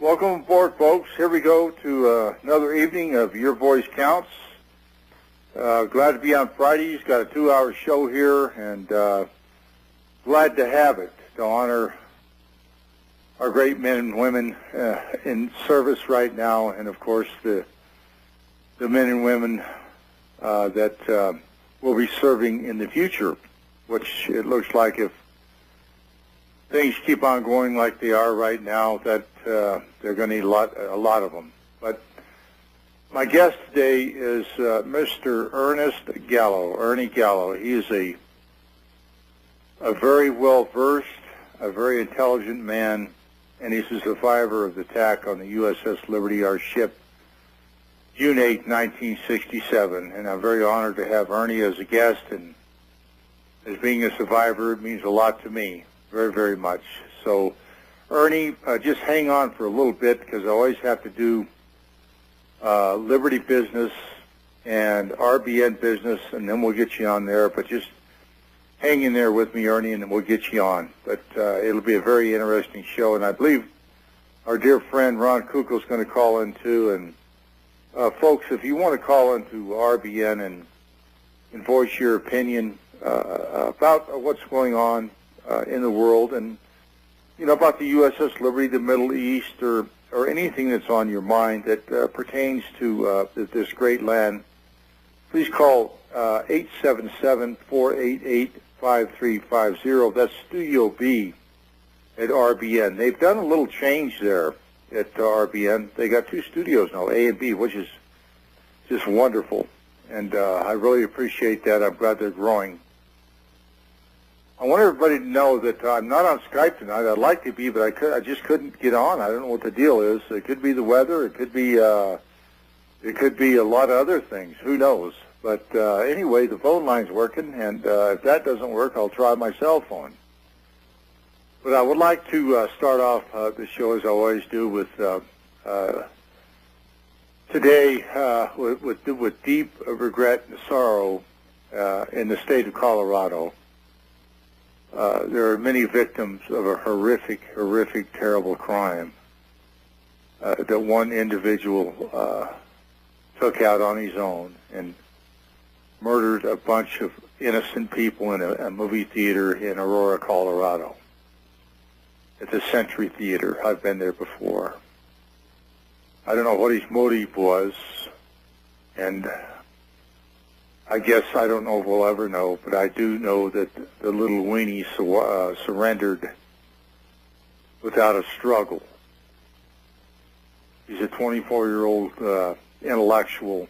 Welcome aboard, folks. Here we go to another evening of Your Voice Counts. Glad to be on Fridays. Got a 2-hour show here, and glad to have it to honor our great men and women in service right now, and of course the men and women that will be serving in the future, which it looks like if things keep on going like they are right now, that they're going to need a lot of them. But my guest today is Mr. Ernie Gallo. He is a very well-versed, a very intelligent man, and he's a survivor of the attack on the USS Liberty, our ship, June 8, 1967. And I'm very honored to have Ernie as a guest, and as being a survivor, it means a lot to me. Very, very much. So, Ernie, just hang on for a little bit, because I always have to do Liberty business and RBN business, and then we'll get you on there. But just hang in there with me, Ernie, and then we'll get you on. But it'll be a very interesting show, and I believe our dear friend Ron Kukla is going to call in too. And folks, if you want to call into RBN and voice your opinion about what's going on in the world, and about the USS Liberty, the Middle East, or anything that's on your mind that pertains to this great land, please call 877-488-5350. That's Studio B at RBN. They've done a little change there at RBN. They got 2 studios now, A and B, which is just wonderful, and I really appreciate that. I'm glad they're growing. I want everybody to know that I'm not on Skype tonight. I'd like to be, but I just couldn't get on. I don't know what the deal is. It could be the weather. It could be a lot of other things. Who knows? But anyway, the phone line's working, and if that doesn't work, I'll try my cell phone. But I would like to start off the show, as I always do, with today with deep regret and sorrow in the state of Colorado. There are many victims of a horrific, terrible crime that one individual took out on his own and murdered a bunch of innocent people in a movie theater in Aurora, Colorado. At the Century Theater. I've been there before. I don't know what his motive was, and I guess I don't know if we'll ever know, but I do know that the little weenie surrendered without a struggle. He's a 24-year-old intellectual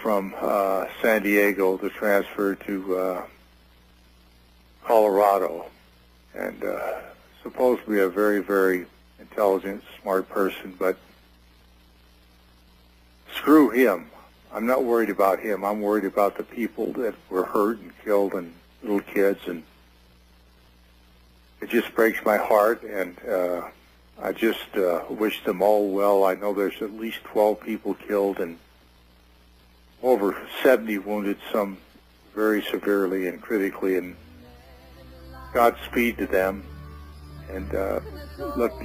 from San Diego that transferred to Colorado, and supposedly a very, very intelligent, smart person, but screw him. I'm not worried about him. I'm worried about the people that were hurt and killed, and little kids, and it just breaks my heart, and I just wish them all well. I know there's at least 12 people killed and over 70 wounded, some very severely and critically, and Godspeed to them, and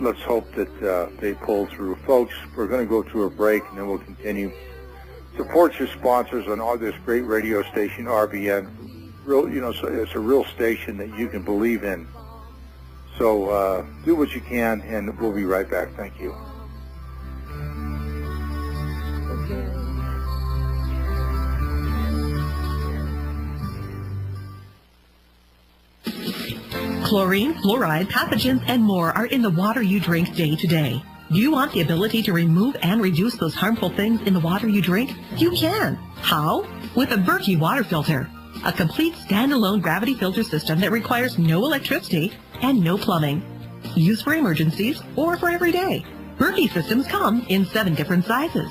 let's hope that they pull through. Folks, we're going to go to a break, and then we'll continue. Support your sponsors on all this great radio station, RBN. So it's a real station that you can believe in. So do what you can, and we'll be right back. Thank you. Chlorine, fluoride, pathogens, and more are in the water you drink day to day. Do you want the ability to remove and reduce those harmful things in the water you drink? You can. How? With a Berkey water filter. a complete standalone gravity filter system that requires no electricity and no plumbing. Used for emergencies or for every day. Berkey systems come in 7 different sizes.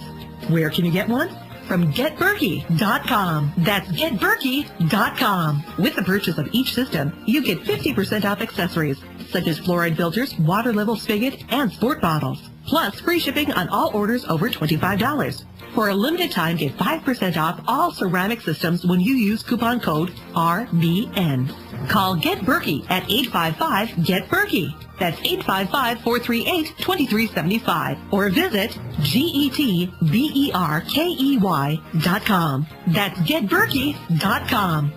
Where can you get one? From GetBerkey.com. That's GetBerkey.com. With the purchase of each system, you get 50% off accessories, such as fluoride filters, water level spigot, and sport bottles. Plus, free shipping on all orders over $25. For a limited time, get 5% off all ceramic systems when you use coupon code RBN. Call Get Berkey at 855-GET-BERKEY. That's 855-438-2375. Or visit GetBerkey.com. That's GetBerkey.com.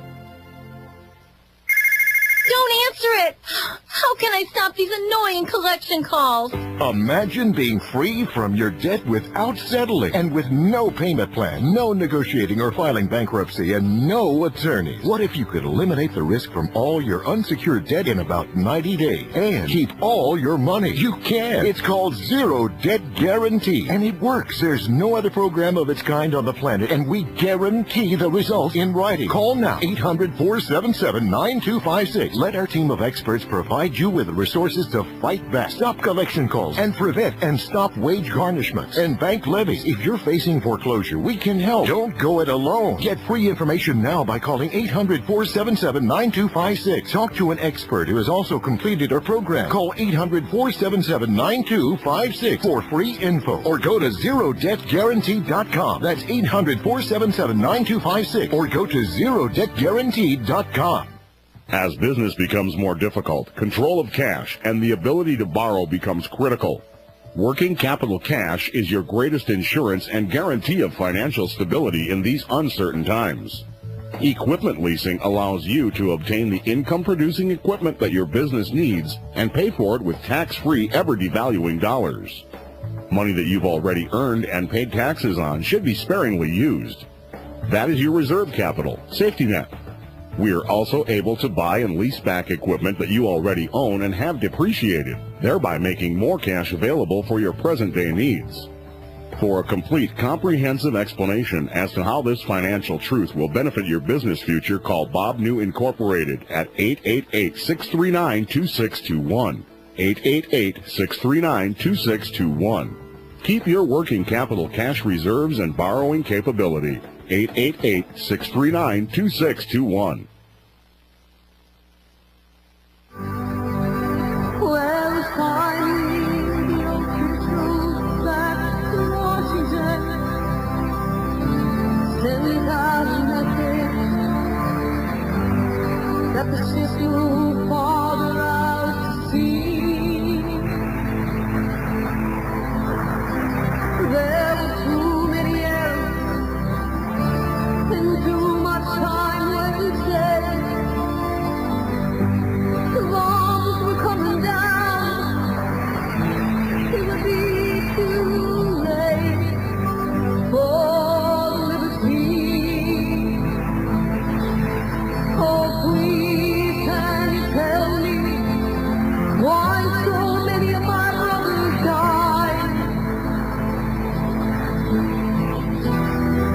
Don't answer it! How can I stop these annoying collection calls? Imagine being free from your debt without settling and with no payment plan, no negotiating or filing bankruptcy, and no attorney. What if you could eliminate the risk from all your unsecured debt in about 90 days and keep all your money? You can. It's called Zero Debt Guarantee, and it works. There's no other program of its kind on the planet, and we guarantee the results in writing. Call now, 800-477-9256. Let our team of experts provide you with the resources to fight back, stop collection calls, and prevent and stop wage garnishments and bank levies. If you're facing foreclosure, we can help. Don't go it alone. Get free information now by calling 800-477-9256. Talk to an expert who has also completed our program. Call 800-477-9256 for free info, or go to ZeroDebtGuarantee.com. That's 800-477-9256, or go to ZeroDebtGuarantee.com. As business becomes more difficult, control of cash and the ability to borrow becomes critical. Working capital cash is your greatest insurance and guarantee of financial stability in these uncertain times. Equipment leasing allows you to obtain the income-producing equipment that your business needs and pay for it with tax-free, ever-devaluing dollars. Money that you've already earned and paid taxes on should be sparingly used. That is your reserve capital, safety net. We are also able to buy and lease back equipment that you already own and have depreciated, thereby making more cash available for your present-day needs. For a complete, comprehensive explanation as to how this financial truth will benefit your business future, call Bob New Incorporated at 888-639-2621. 888-639-2621. Keep your working capital cash reserves and borrowing capability. 888-639-2621. Well, finally, the ocean truth back to Washington. Send out a message that the ships move farther out to sea. There were too many errors and too much time wasted. The bombs were coming down. It would be too late for liberty. Oh, please, can you tell me why so many of my brothers died?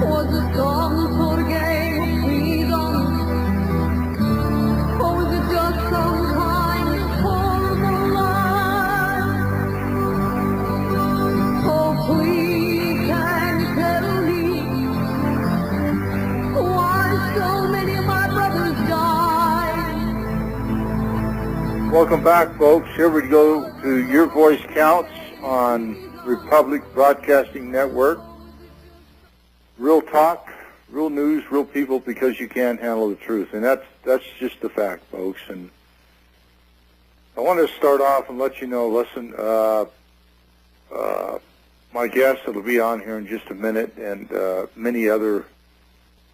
Was it some sort of game of freedom? Or was it just some kind of horrible lie? Oh, please, can you tell me why so many of my brothers died? Welcome back, folks. Here we go to Your Voice Counts on Republic Broadcasting Network. Real talk, real news, real people, because you can't handle the truth. And that's just the fact, folks. And I want to start off and let you know, listen, my guest that'll be on here in just a minute, and many other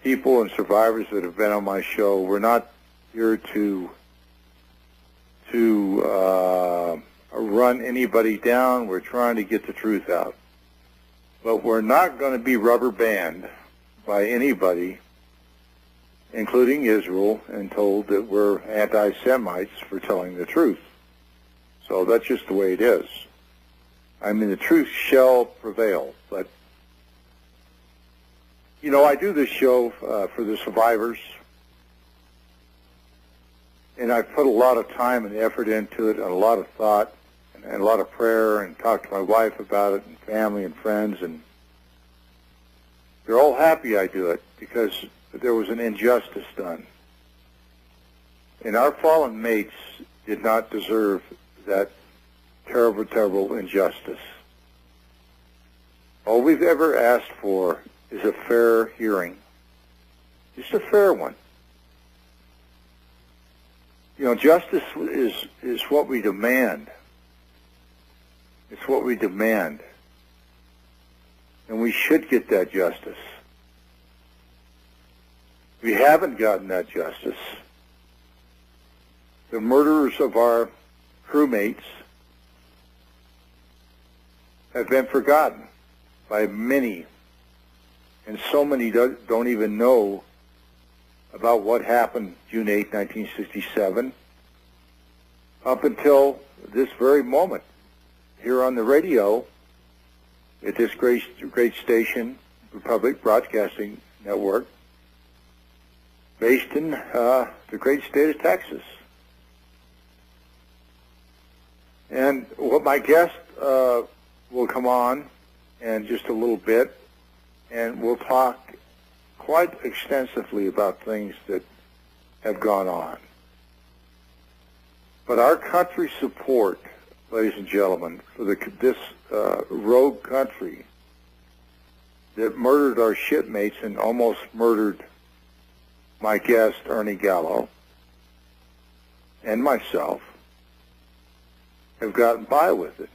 people and survivors that have been on my show, we're not here to run anybody down. We're trying to get the truth out. But we're not going to be rubber banded by anybody, including Israel, and told that we're anti-Semites for telling the truth. So that's just the way it is. I mean, the truth shall prevail. But, you know, I do this show for the survivors, And I put a lot of time and effort into it, and a lot of thought, and a lot of prayer, and talked to my wife about it, and family and friends, and they're all happy I do it because there was an injustice done. And our fallen mates did not deserve that terrible, terrible injustice. All we've ever asked for is a fair hearing, just a fair one. You know, justice is what we demand. It's what we demand. And we should get that justice. We haven't gotten that justice. The murderers of our crewmates have been forgotten by many, and so many don't even know about what happened June 8, 1967, up until this very moment here on the radio at this great station, Republic Broadcasting Network, based in the great state of Texas. And what my guest will come on in just a little bit, and we'll talk quite extensively about things that have gone on. But our country's support, ladies and gentlemen, for this rogue country that murdered our shipmates and almost murdered my guest, Ernie Gallo, and myself, have gotten by with it.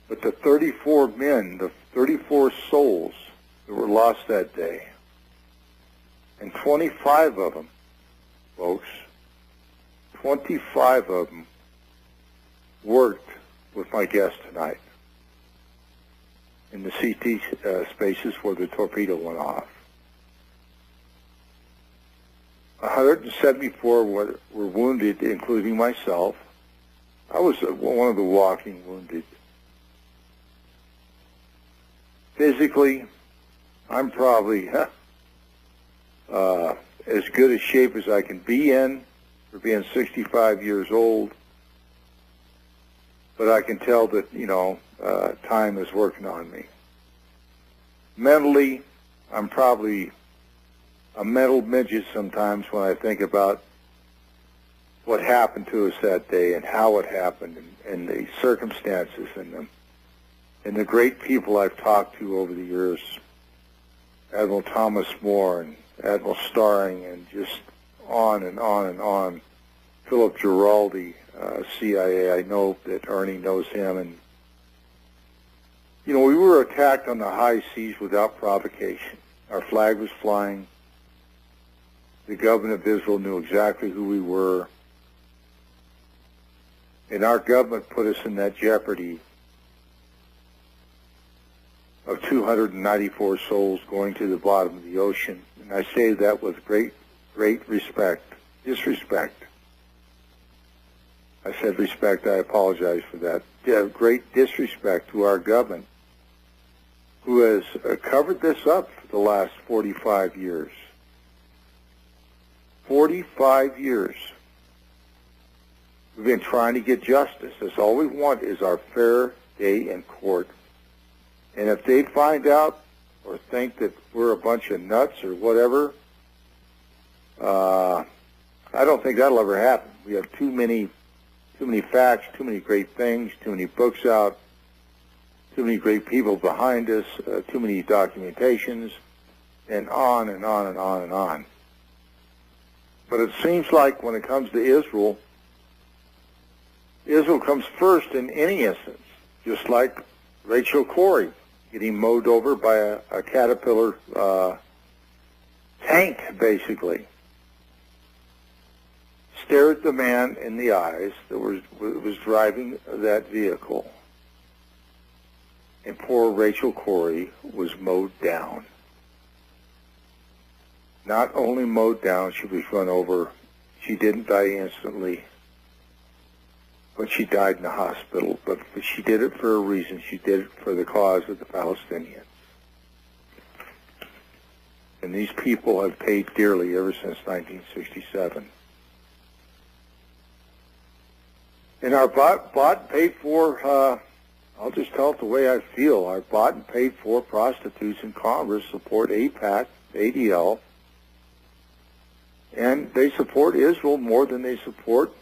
But the 34 men, the 34 souls that were lost that day, and 25 of them, folks, 25 of them worked with my guest tonight in the CT spaces where the torpedo went off. 174 were wounded, including myself. I was one of the walking wounded. Physically, I'm probably as good a shape as I can be in for being 65 years old. But I can tell that, you know, time is working on me. Mentally, I'm probably a mental midget sometimes when I think about what happened to us that day and how it happened and the circumstances and the great people I've talked to over the years, Admiral Thomas Moore and Admiral Starring, and just on and on and on. Philip Giraldi, CIA, I know that Ernie knows him. And, you know, we were attacked on the high seas without provocation. Our flag was flying. The government of Israel knew exactly who we were. And our government put us in that jeopardy of 294 souls going to the bottom of the ocean. And I say that with great disrespect. I said respect, I apologize for that. Yeah, great disrespect to our government, who has covered this up for the last 45 years. 45 years. We've been trying to get justice. That's all we want is our fair day in court. And if they find out or think that we're a bunch of nuts or whatever, I don't think that'll ever happen. We have too many facts, too many great things, too many books out, too many great people behind us, too many documentations, and on and on and on and on. But it seems like when it comes to Israel, Israel comes first in any instance, just like Rachel Corrie getting mowed over by a Caterpillar tank, basically. Stared the man in the eyes that was driving that vehicle, and poor Rachel Corrie was mowed down. Not only mowed down, she was run over. She didn't die instantly, but she died in the hospital. But she did it for a reason. She did it for the cause of the Palestinians. And these people have paid dearly ever since 1967. And our bought paid for, I'll just tell it the way I feel, our bought and paid for prostitutes in Congress support AIPAC, ADL, and they support Israel more than they support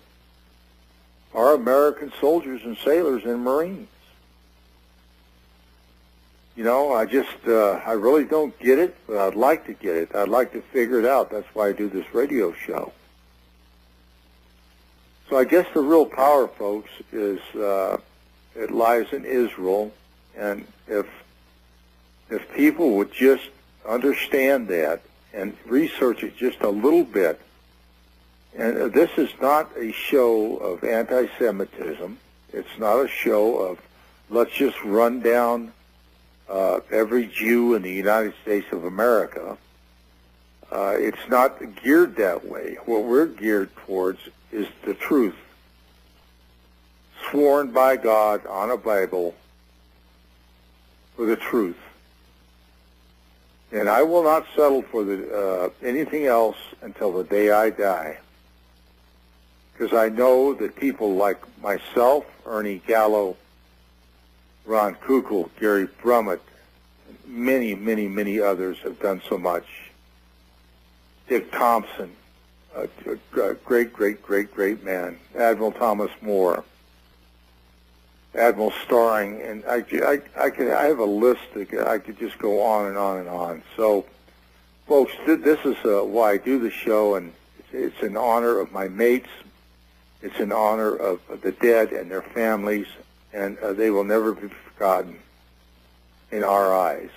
our American soldiers and sailors and Marines. You know, I really don't get it, but I'd like to get it. I'd like to figure it out. That's why I do this radio show. So I guess the real power, folks, is it lies in Israel, and if people would just understand that and research it just a little bit. And this is not a show of anti-Semitism. It's not a show of let's just run down every Jew in the United States of America. It's not geared that way. What we're geared towards is the truth, sworn by God on a Bible for the truth. And I will not settle for anything else until the day I die. Because I know that people like myself, Ernie Gallo, Ron Kukl, Gary Brummett, many, many, many others have done so much. Dick Thompson, a great, great, great, great man. Admiral Thomas Moore, Admiral Starring, and I have a list that I could just go on and on and on. So, folks, this is why I do the show, and it's in honor of my mates. It's in honor of the dead and their families, and they will never be forgotten in our eyes.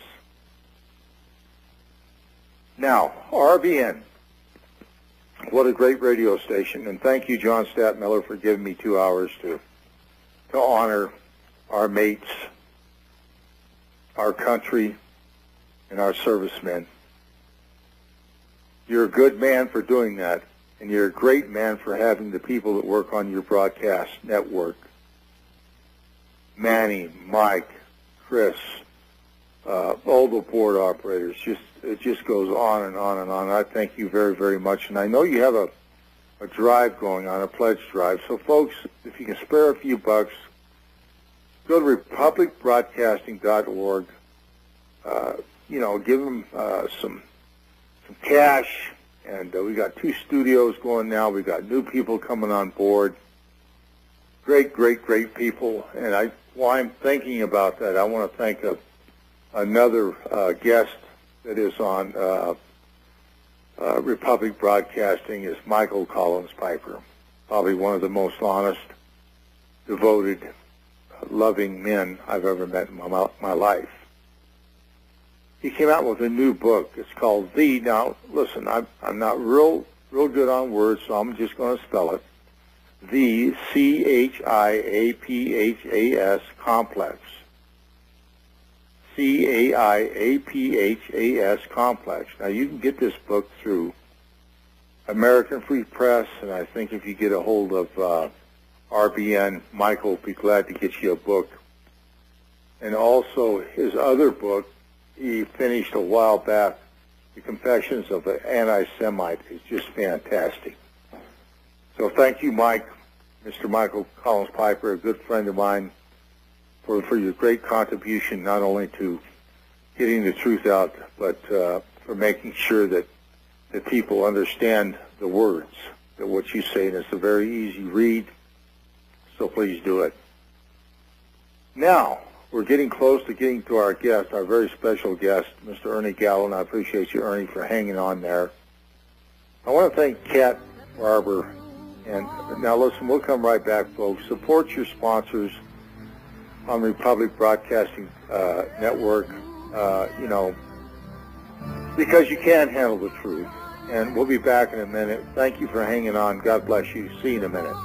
Now, RBN, what a great radio station, and thank you, John Statmiller, for giving me 2 hours to honor our mates, our country, and our servicemen. You're a good man for doing that, and you're a great man for having the people that work on your broadcast network. Manny, Mike, Chris, all the board operators, it just goes on and on and on. I thank you very, very much. And I know you have a drive going on, a pledge drive. So, folks, if you can spare a few bucks, go to republicbroadcasting.org. Give them some cash. And we got 2 studios going now. We got new people coming on board. Great, great, great people. And while I'm thinking about that, I want to thank another guest that is on Republic Broadcasting is Michael Collins Piper, probably one of the most honest, devoted, loving men I've ever met in my life. He came out with a new book. It's called Now, listen, I'm not real good on words, so I'm just going to spell it. The CHIAPHAS Complex. CAIAPHAS Complex. Now, you can get this book through American Free Press, and I think if you get a hold of RBN, Michael will be glad to get you a book. And also, his other book, he finished a while back, The Confessions of an Anti-Semite, is just fantastic. So thank you, Mike, Mr. Michael Collins Piper, a good friend of mine, for your great contribution, not only to getting the truth out, but for making sure that people understand the words, that what you say, and it's a very easy read, so please do it. Now, we're getting close to getting to our guest, our very special guest, Mr. Ernie Gallo, and I appreciate you, Ernie, for hanging on there. I want to thank Kat Barber. And now, listen, we'll come right back, folks. Support your sponsors on Republic Broadcasting Network, because you can't handle the truth. And we'll be back in a minute. Thank you for hanging on. God bless you. See you in a minute.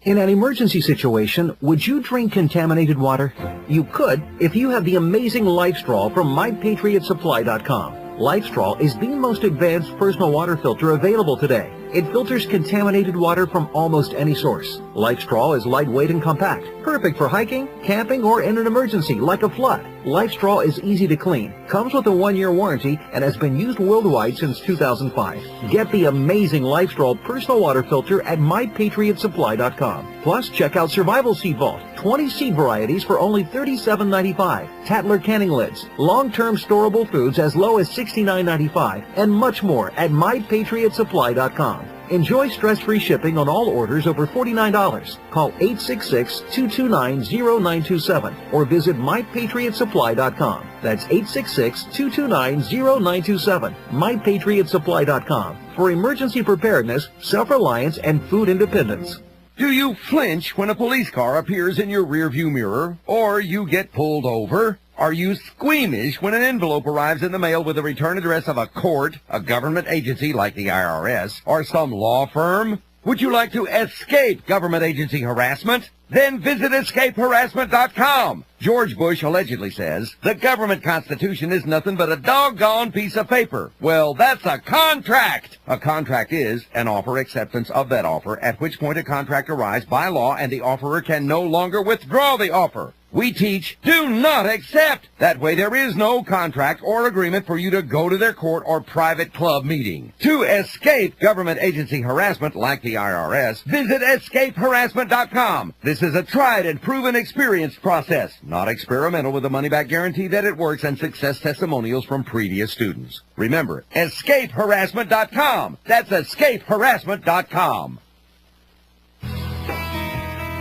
In an emergency situation, would you drink contaminated water? You could if you have the amazing LifeStraw from MyPatriotSupply.com. LifeStraw is the most advanced personal water filter available today. It filters contaminated water from almost any source. LifeStraw is lightweight and compact, perfect for hiking, camping, or in an emergency like a flood. LifeStraw is easy to clean, comes with a 1-year warranty, and has been used worldwide since 2005. Get the amazing LifeStraw personal water filter at MyPatriotSupply.com. Plus, check out Survival Seed Vault, 20 seed varieties for only $37.95, Tatler canning lids, long-term storable foods as low as $69.95, and much more at MyPatriotSupply.com. Enjoy stress-free shipping on all orders over $49. Call 866-229-0927 or visit MyPatriotSupply.com. That's 866-229-0927. MyPatriotSupply.com for emergency preparedness, self-reliance, and food independence. Do you flinch when a police car appears in your rearview mirror or you get pulled over? Are you squeamish when an envelope arrives in the mail with the return address of a court, a government agency like the IRS, or some law firm? Would you like to escape government agency harassment? Then visit escapeharassment.com. George Bush allegedly says the government constitution is nothing but a doggone piece of paper. Well, that's a contract. A contract is an offer acceptance of that offer, at which point a contract arrives by law and the offerer can no longer withdraw the offer. We teach, do not accept. That way there is no contract or agreement for you to go to their court or private club meeting. To escape government agency harassment like the IRS, visit escapeharassment.com. This is a tried and proven experience process, not experimental, with a money-back guarantee that it works and success testimonials from previous students. Remember, escapeharassment.com. That's escapeharassment.com.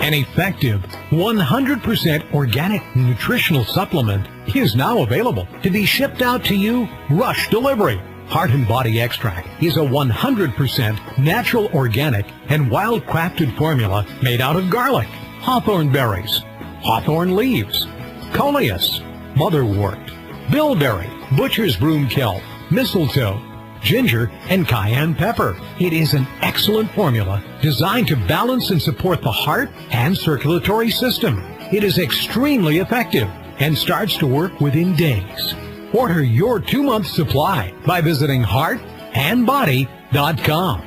An effective 100% organic nutritional supplement is now available to be shipped out to you rush delivery. Heart and Body Extract is a 100% natural, organic, and wild-crafted formula made out of garlic, hawthorn berries, hawthorn leaves, coleus, motherwort, bilberry, butcher's broom kelp, mistletoe, ginger, and cayenne pepper. It is an excellent formula designed to balance and support the heart and circulatory system. It is extremely effective and starts to work within days. Order your 2-month supply by visiting heartandbody.com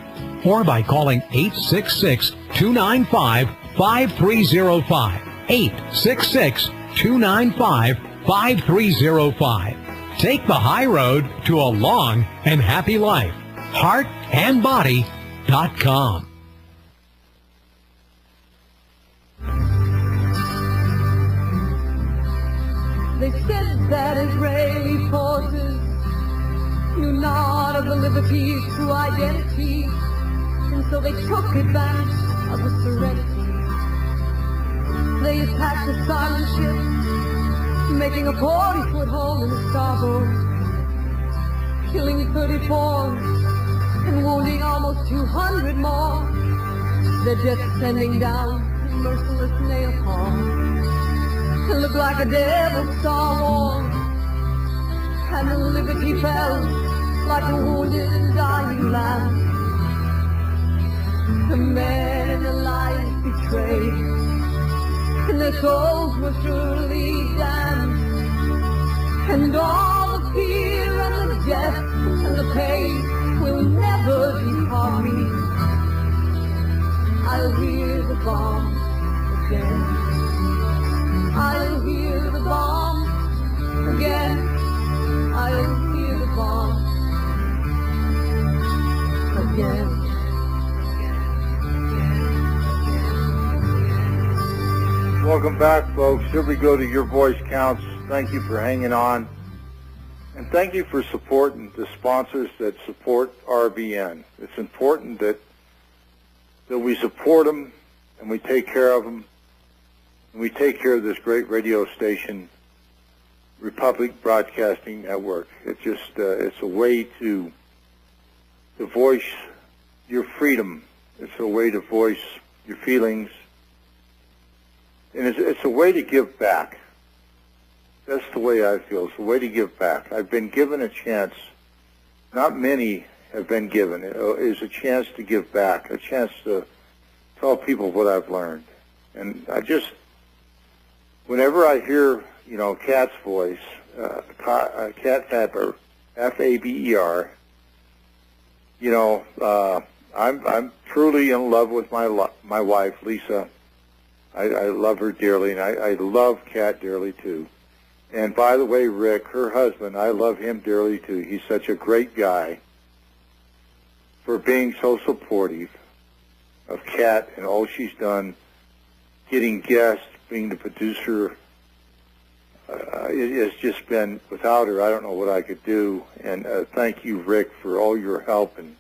or by calling 866-295-5305. 866-295-5305. Take the high road to a long and happy life. Heartandbody.com. They said that Israeli forces knew not of the Liberty's true identity, and so they took advantage of the serenity. They attacked the silent ship, making a 40-foot hole in the starboard, killing 34 and wounding almost 200 more. Their jets sending down merciless napalm. It looked like a devil Star Wars, and the Liberty fell like a wounded and dying lamb. The men and the lions betrayed, and their souls were surely damned. And all the fear and the death and the pain will never depart me. I'll hear the bomb again. I'll hear the bomb again. I'll hear the bomb again. Welcome back, folks. Here we go to Your Voice Counts. Thank you for hanging on. And thank you for supporting the sponsors that support RVN. It's important that we support them and we take care of them. And we take care of this great radio station, Republic Broadcasting Network. It's just, it's a way to voice your freedom. It's a way to voice your feelings. And it's a way to give back. That's the way I feel. It's a way to give back. I've been given a chance. Not many have been given. It is a chance to give back, a chance to tell people what I've learned. And I just, whenever I hear, Kat's voice, Kat Faber, Faber, I I'm truly in love with my wife, Lisa. I love her dearly, and I love Kat dearly, too. And by the way, Rick, her husband, I love him dearly, too. He's such a great guy for being so supportive of Kat and all she's done, getting guests, being the producer. It has just been, without her, I don't know what I could do. And thank you, Rick, for all your help and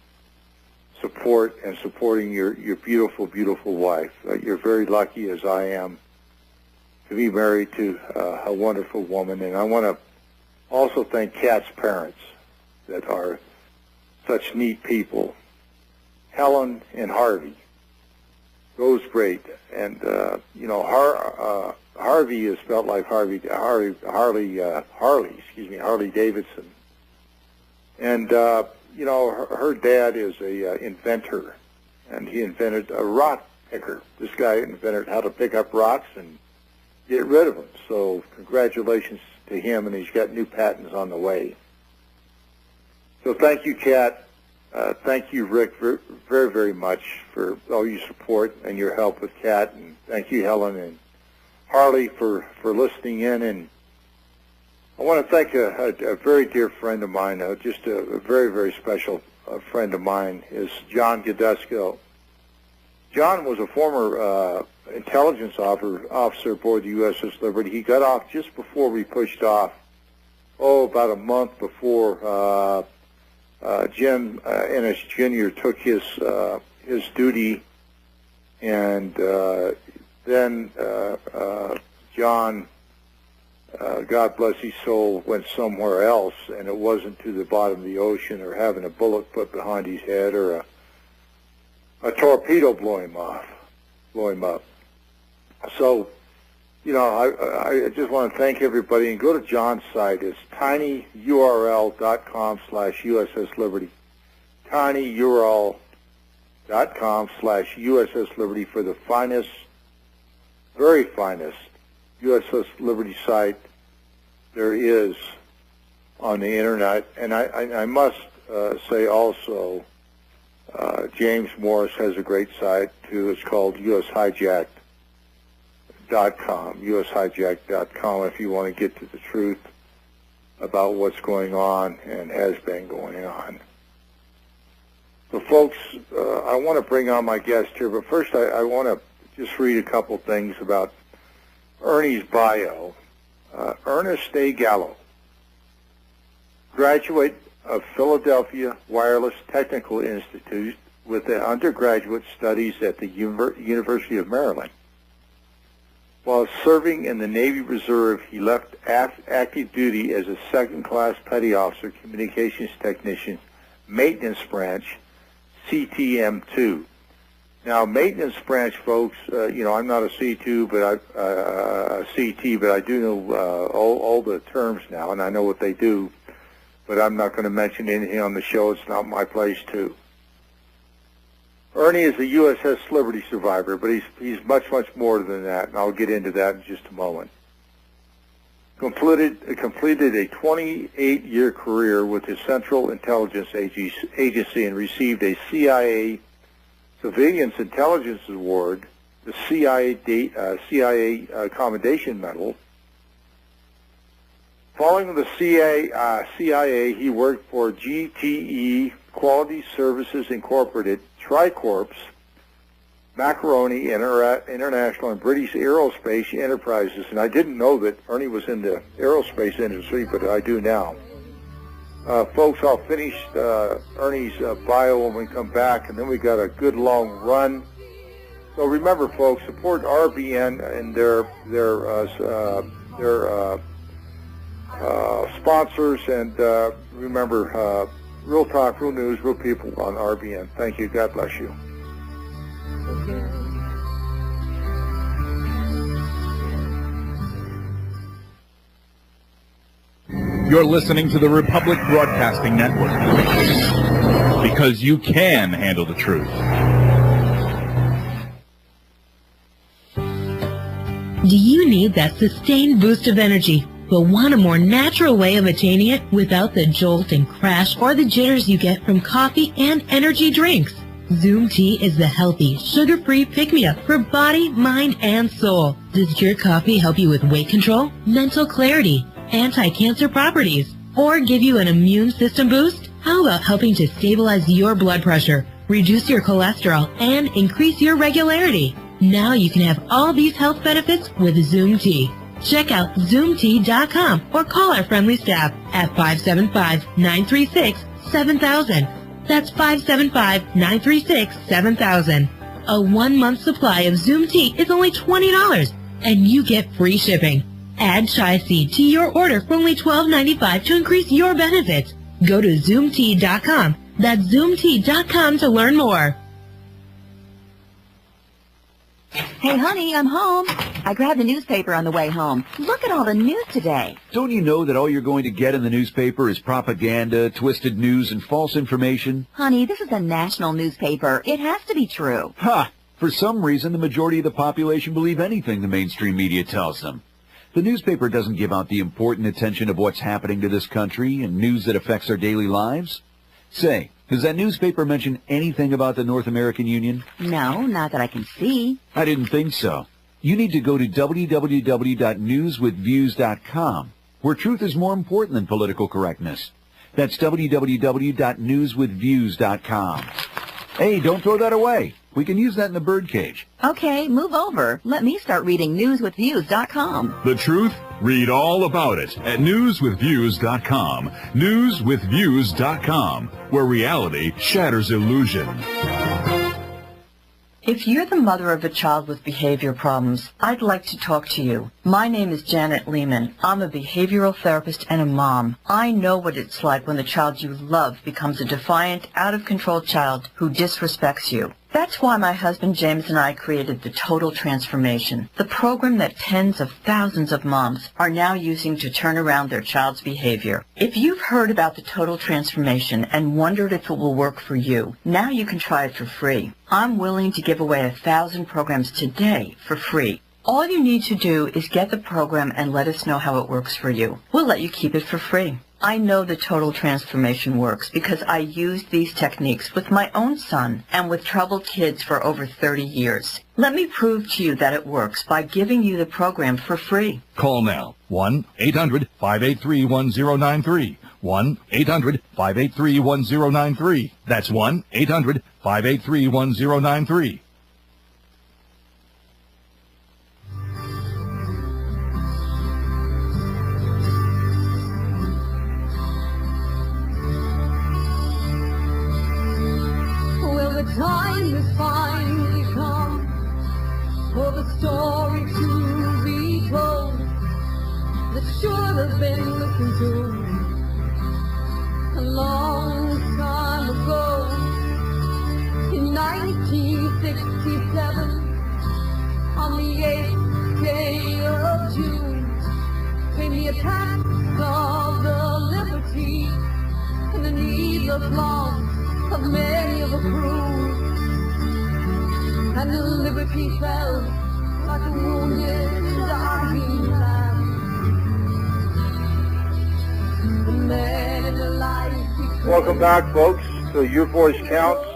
support and supporting your beautiful, beautiful wife. You're very lucky, as I am, to be married to a wonderful woman. And I want to also thank Kat's parents that are such neat people, Helen and Harvey. Those great. And, Harvey is spelled like Harley Davidson. And, her dad is a inventor, and he invented a rock picker. This guy invented how to pick up rocks and get rid of them. So congratulations to him, and he's got new patents on the way. So thank you, Kat. Thank you, Rick, very, very much for all your support and your help with Kat. And thank you, Helen and Harley, for listening in. And I want to thank a very dear friend of mine, just a very, very special friend of mine, is John Gadesco. John was a former intelligence officer aboard the USS Liberty. He got off just before we pushed off, about a month before Jim Ennis Jr. took his duty, and then John, God bless his soul, went somewhere else, and it wasn't to the bottom of the ocean or having a bullet put behind his head or a torpedo blow him up. So, I just want to thank everybody, and go to John's site. It's tinyurl.com/USS Liberty. tinyurl.com/USS Liberty for the finest, very finest USS Liberty site there is on the internet. And I must say also, James Morris has a great site too. It's called ushijack.com if you want to get to the truth about what's going on and has been going on. So folks, I want to bring on my guest here, but first I want to just read a couple things about Ernie's bio. Ernest A. Gallo, graduate of Philadelphia Wireless Technical Institute with the undergraduate studies at the University of Maryland. While serving in the Navy Reserve, he left active duty as a second-class petty officer, communications technician, maintenance branch, CTM2. Now, maintenance branch, folks, I'm not a C2, but CT, but I do know all the terms now, and I know what they do. But I'm not going to mention anything on the show. It's not my place to. Ernie is a USS Liberty survivor, but he's much, much more than that, and I'll get into that in just a moment. Completed a 28-year career with the Central Intelligence Agency and received a CIA Civilians Intelligence Award, the CIA Commendation Medal. Following the CIA, he worked for GTE Quality Services Incorporated, Tricorps, Macaroni International, and British Aerospace Enterprises. And I didn't know that Ernie was in the aerospace industry, but I do now. Folks, I'll finish Ernie's bio when we come back, and then we got a good long run. So remember, folks, support RBN and their sponsors, and remember, real talk, real news, real people on RBN. Thank you. God bless you. You're listening to the Republic Broadcasting Network, because you can handle the truth. Do you need that sustained boost of energy, but want a more natural way of attaining it without the jolt and crash or the jitters you get from coffee and energy drinks? Zoom Tea is the healthy, sugar-free pick-me-up for body, mind, and soul. Does your coffee help you with weight control, mental clarity, anti-cancer properties, or give you an immune system boost? How about helping to stabilize your blood pressure, reduce your cholesterol, and increase your regularity? Now you can have all these health benefits with Zoom Tea. Check out ZoomTea.com or call our friendly staff at 575-936-7000. That's 575-936-7000. A 1-month supply of Zoom Tea is only $20, and you get free shipping. Add chai seed to your order for only $12.95 to increase your benefits. Go to ZoomTea.com. That's ZoomTea.com to learn more. Hey, honey, I'm home. I grabbed the newspaper on the way home. Look at all the news today. Don't you know that all you're going to get in the newspaper is propaganda, twisted news, and false information? Honey, this is a national newspaper. It has to be true. Ha! For some reason, the majority of the population believe anything the mainstream media tells them. The newspaper doesn't give out the important attention of what's happening to this country and news that affects our daily lives. Say, does that newspaper mention anything about the North American Union? No, not that I can see. I didn't think so. You need to go to www.newswithviews.com, where truth is more important than political correctness. That's www.newswithviews.com. Hey, don't throw that away. We can use that in the birdcage. Okay, move over. Let me start reading newswithviews.com. The truth? Read all about it at newswithviews.com. Newswithviews.com, where reality shatters illusion. If you're the mother of a child with behavior problems, I'd like to talk to you. My name is Janet Lehman. I'm a behavioral therapist and a mom. I know what it's like when the child you love becomes a defiant, out-of-control child who disrespects you. That's why my husband James and I created the Total Transformation, the program that tens of thousands of moms are now using to turn around their child's behavior. If you've heard about the Total Transformation and wondered if it will work for you, now you can try it for free. I'm willing to give away 1,000 programs today for free. All you need to do is get the program and let us know how it works for you. We'll let you keep it for free. I know the Total Transformation works because I used these techniques with my own son and with troubled kids for over 30 years. Let me prove to you that it works by giving you the program for free. Call now. 1-800-583-1093. 1-800-583-1093. That's 1-800-583-1093. The time has finally come for the story to be told that should have been listened to a long time ago. In 1967, on the 8th day of June, came the attack of the Liberty and the needless loss of many of the crew, and the Liberty fell like a wounded, dying lamb. The men in the light. Welcome back, folks, to Your Voice Counts.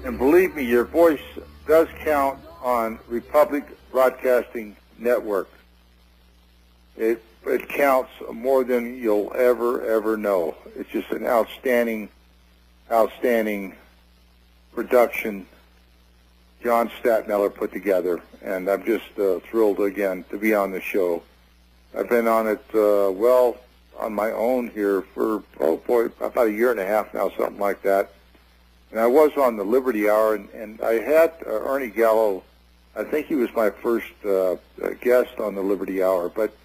And believe me, your voice does count on Republic Broadcasting Network. It counts more than you'll ever know. It's just an outstanding production John Statmeller put together, and I'm just thrilled again to be on the show. I've been on it on my own here for about a year and a half now, something like that. And I was on the Liberty Hour, and I had Ernie Gallo. I think he was my first guest on the Liberty Hour, but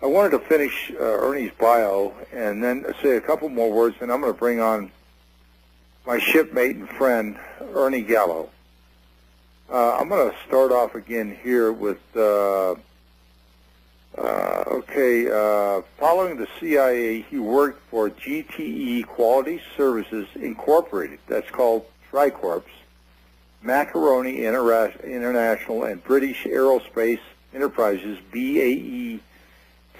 I wanted to finish Ernie's bio and then say a couple more words, and I'm going to bring on my shipmate and friend, Ernie Gallo. I'm going to start off again here with, following the CIA, he worked for GTE Quality Services Incorporated, that's called Tricorps, Macaroni International, and British Aerospace Enterprises, BAE,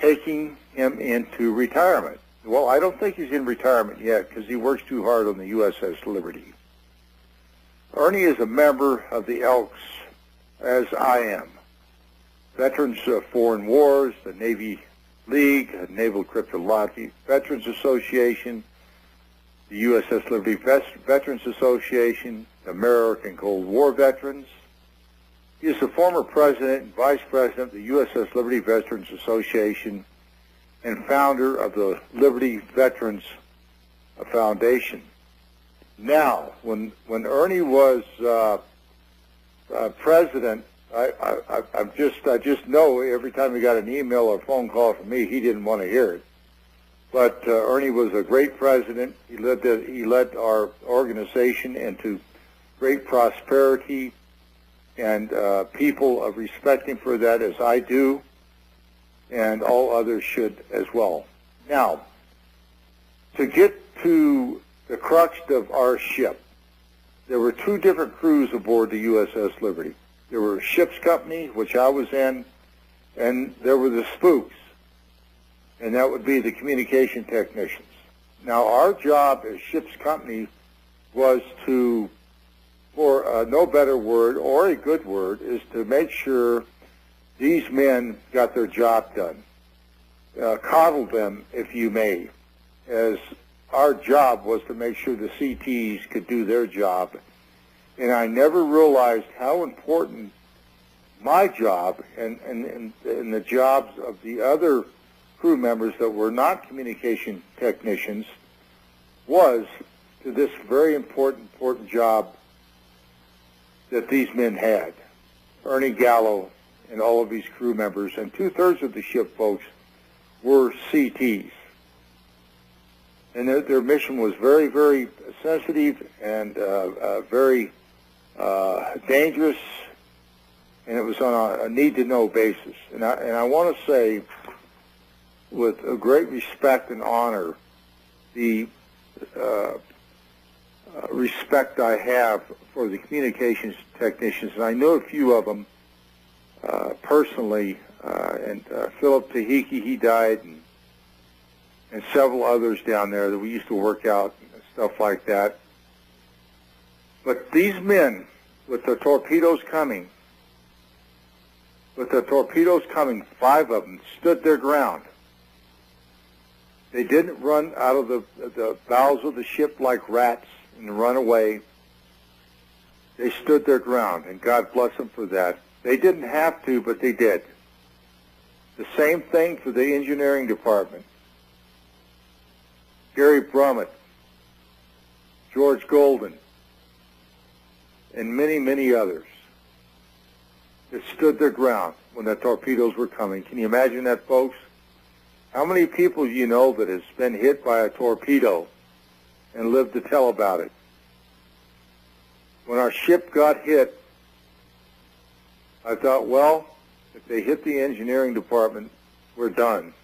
taking him into retirement. Well, I don't think he's in retirement yet because he works too hard on the USS Liberty. Ernie is a member of the Elks, as I am. Veterans of Foreign Wars, the Navy League, the Naval Cryptology Veterans Association, the USS Liberty Veterans Association, the American Cold War Veterans. He is the former president and vice president of the USS Liberty Veterans Association and founder of the Liberty Veterans Foundation. Now, when Ernie was president, I just know every time he got an email or phone call from me, he didn't want to hear it. But Ernie was a great president. He led our organization into great prosperity, and people respect him for that, as I do, and all others should as well. Now, to get to the crux of our ship, there were two different crews aboard the USS Liberty. There were a ship's company, which I was in, and there were the spooks, and that would be the communication technicians. Now, our job as ship's company was to, for no better word or a good word, is to make sure these men got their job done. Coddle them, if you may, as our job was to make sure the CTs could do their job. And I never realized how important my job and the jobs of the other crew members that were not communication technicians was to this very important job that these men had. Ernie Gallo and all of these crew members, and 2/3 of the ship folks were CTs. And their mission was very, very sensitive and very dangerous, and it was on a need-to-know basis. And I want to say, with a great respect and honor, the respect I have for the communications technicians, and I know a few of them personally, and Philip Tahiki, he died, and several others down there that we used to work out and stuff like that. But these men, with the torpedoes coming, 5 of them stood their ground. They didn't run out of the bowels of the ship like rats and run away. They stood their ground, and God bless them for that. They didn't have to, but they did. The same thing for the engineering department. Gary Brummett, George Golden, and many, many others that stood their ground when the torpedoes were coming. Can you imagine that, folks? How many people do you know that has been hit by a torpedo and lived to tell about it? When our ship got hit, I thought, well, if they hit the engineering department, we're done.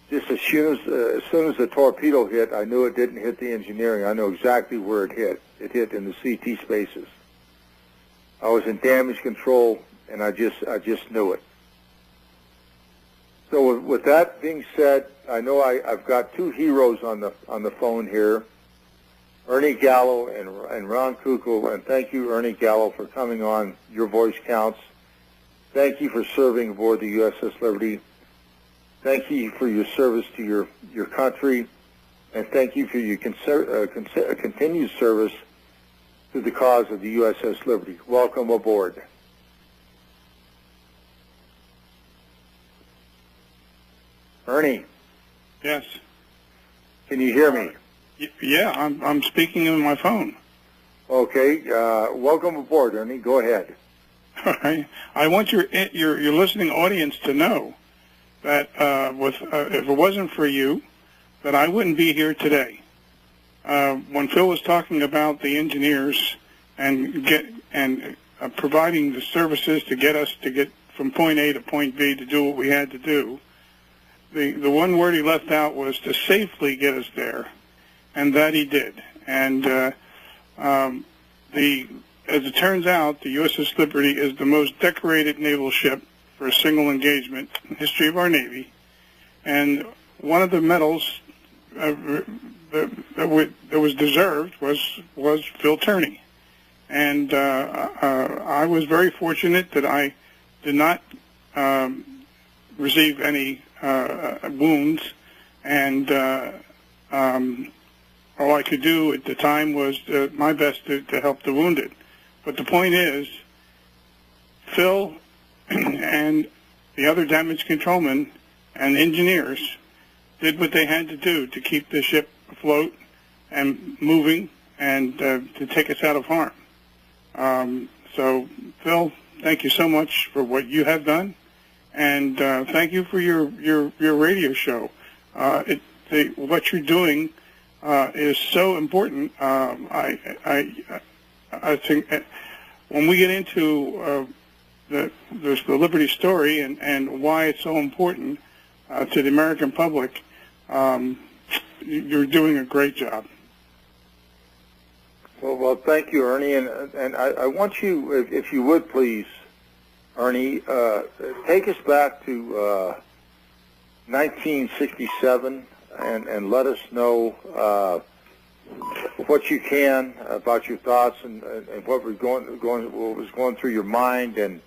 Just as soon as the torpedo hit, I knew it didn't hit the engineering. I know exactly where it hit. It hit in the CT spaces. I was in damage control, and I just knew it. So with that being said, I know I've got two heroes on the phone here, Ernie Gallo and Ron Kukul, and thank you, Ernie Gallo, for coming on. Your voice counts. Thank you for serving aboard the USS Liberty. Thank you for your service to your country, and thank you for your continued service to the cause of the USS Liberty. Welcome aboard. Ernie. Yes. Can you hear me? Yeah, I'm speaking in my phone. Okay. Welcome aboard, Ernie. Go ahead. All right. I want your listening audience to know that if it wasn't for you, that I wouldn't be here today. When Phil was talking about the engineers and providing the services to get from point A to point B to do what we had to do, the one word he left out was to safely get us there, and that he did. And as it turns out, the USS Liberty is the most decorated naval ship for a single engagement in the history of our Navy. And one of the medals that was deserved was Phil Tourney, and I was very fortunate that I did not receive any wounds, and all I could do at the time was my best to help the wounded. But the point is, Phil and the other damage controlmen and engineers did what they had to do to keep the ship afloat and moving and to take us out of harm. So, Phil, thank you so much for what you have done, and thank you for your radio show. What you're doing is so important. I think when we get into the Liberty story and why it's so important to the American public, you're doing a great job. Well, thank you, Ernie, and I want you, if you would please, Ernie, take us back to 1967 and let us know what you can about your thoughts and what was going through your mind, and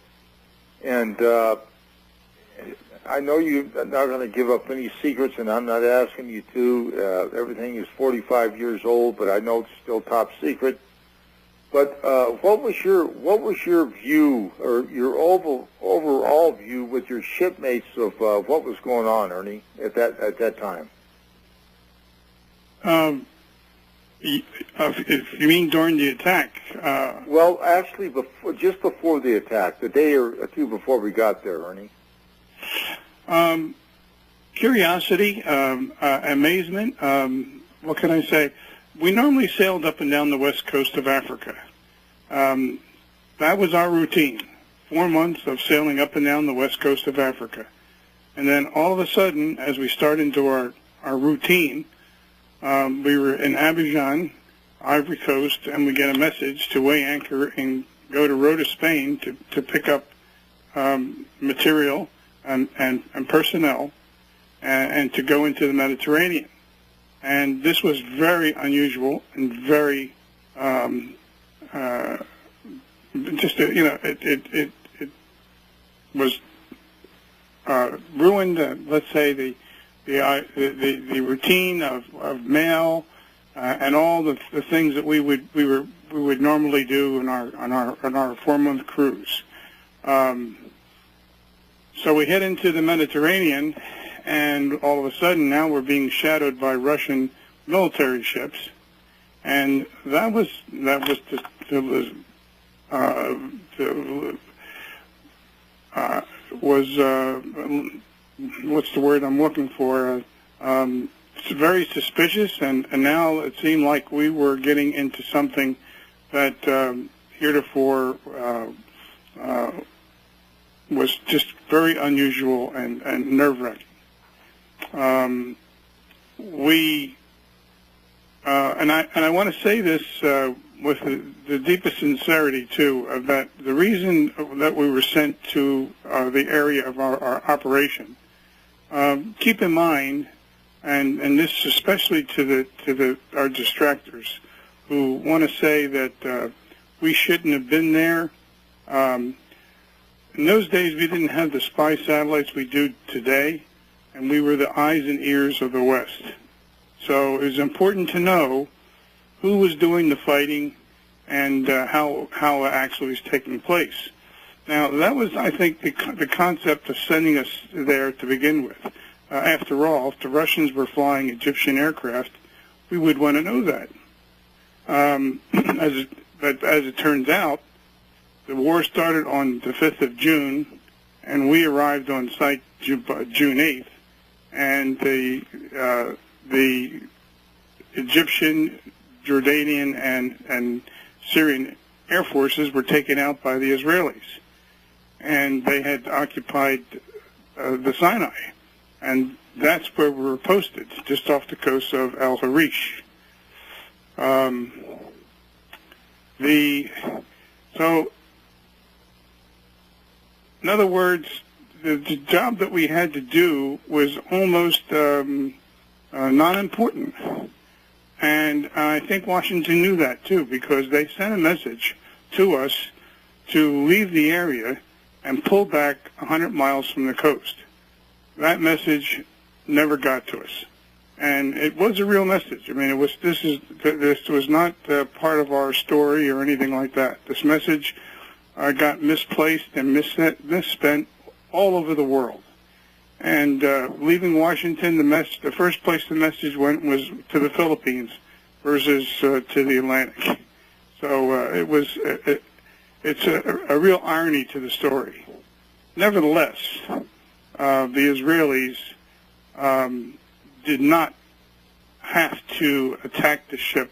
I know you're not going to give up any secrets, and I'm not asking you to. Everything is 45 years old, but I know it's still top secret. But what was your view, or your overall view, with your shipmates of what was going on, Ernie, at that time? If you mean during the attack? Well, actually, just before the attack, the day or two before we got there, Ernie. Curiosity, amazement. What can I say? We normally sailed up and down the west coast of Africa. That was our routine. 4 months of sailing up and down the west coast of Africa. And then all of a sudden, as we start into our routine, we were in Abidjan, Ivory Coast, and we get a message to weigh anchor and go to Rota, Spain to pick up material and personnel and to go into the Mediterranean. And this was very unusual and very it was ruined. Let's say the routine of mail and all the things that we would normally do on our 4-month cruise. So we head into the Mediterranean, and all of a sudden now we're being shadowed by Russian military ships, and that was what's the word I'm looking for? It's very suspicious, and now it seemed like we were getting into something that heretofore was just very unusual and nerve-wracking. I want to say this with the deepest sincerity too, that the reason that we were sent to the area of our operation. Keep in mind, and this especially to our distractors who want to say that we shouldn't have been there. In those days, we didn't have the spy satellites we do today, and we were the eyes and ears of the West. So it was important to know who was doing the fighting and how it actually was taking place. Now, that was, I think, the concept of sending us there to begin with. After all, if the Russians were flying Egyptian aircraft, we would want to know that. But as it turns out, the war started on the 5th of June, and we arrived on site June 8th, and the Egyptian, Jordanian, and Syrian air forces were taken out by the Israelis, and they had occupied the Sinai, and that's where we were posted, just off the coast of El Harish. So, in other words, the job that we had to do was almost non-important. And I think Washington knew that, too, because they sent a message to us to leave the area and pull back 100 miles from the coast. That message never got to us. And it was a real message. I mean, this was not part of our story or anything like that. This message got misplaced and misspent all over the world. And leaving Washington, the first place the message went was to the Philippines versus to the Atlantic. So it's a real irony to the story. Nevertheless, the Israelis did not have to attack the ship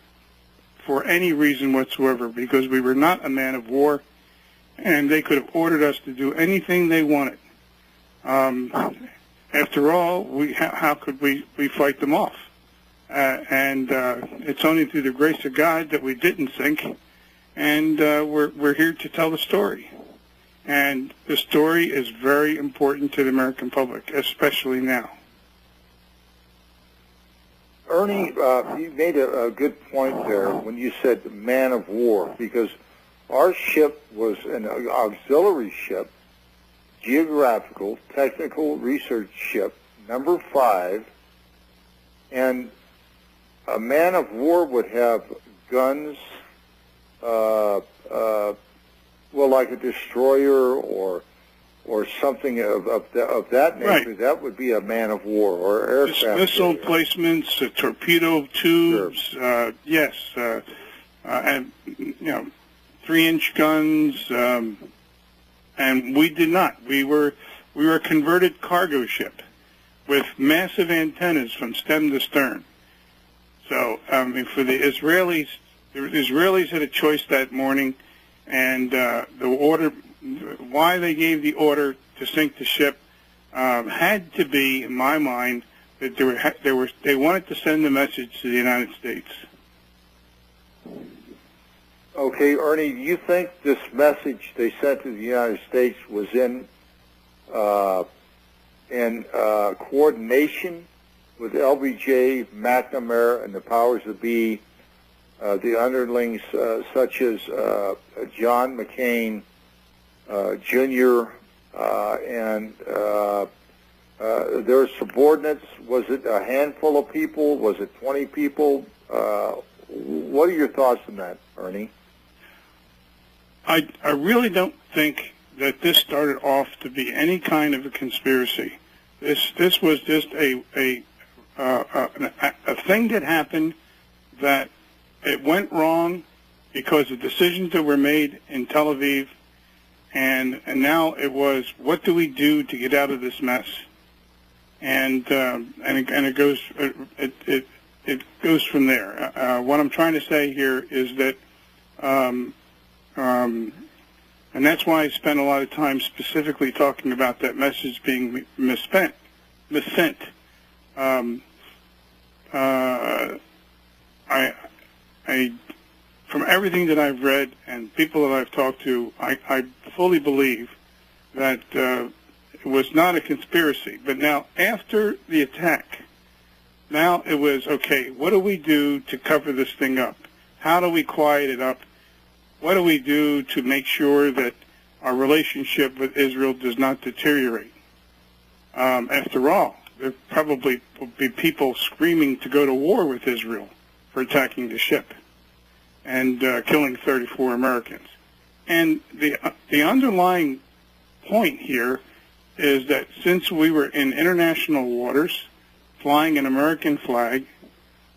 for any reason whatsoever, because we were not a man of war, and they could have ordered us to do anything they wanted. After all, how could we fight them off? And it's only through the grace of God that we didn't sink, and we're here to tell the story. And the story is very important to the American public, especially now. Ernie, you made a good point there when you said man of war, because our ship was an auxiliary ship, geographical, technical research ship, number 5, and a man of war would have guns, well, like a destroyer or something of that nature. Right. That would be a man of war or aircraft. Missile placements, torpedo tubes, sure. Yes, and 3-inch guns, and we did not. We were a converted cargo ship with massive antennas from stem to stern. So, for the Israelis had a choice that morning, and the order, why they gave the order to sink the ship, had to be, in my mind, that they wanted to send a message to the United States. Okay, Ernie, do you think this message they sent to the United States was in coordination with LBJ, McNamara, and the powers that be, the underlings such as John McCain Jr. And their subordinates? Was it a handful of people? Was it 20 people? What are your thoughts on that, Ernie? I really don't think that this started off to be any kind of a conspiracy. This was just a thing that happened, that it went wrong because of decisions that were made in Tel Aviv, and now it was, what do we do to get out of this mess? And it goes from there. What I'm trying to say here is that, and that's why I spent a lot of time specifically talking about that message being missent. From everything that I've read and people that I've talked to, I fully believe that it was not a conspiracy. But now, after the attack, now it was, okay, what do we do to cover this thing up? How do we quiet it up? What do we do to make sure that our relationship with Israel does not deteriorate? After all, there probably will be people screaming to go to war with Israel for attacking the ship and killing 34 Americans. And the underlying point here is that since we were in international waters, flying an American flag,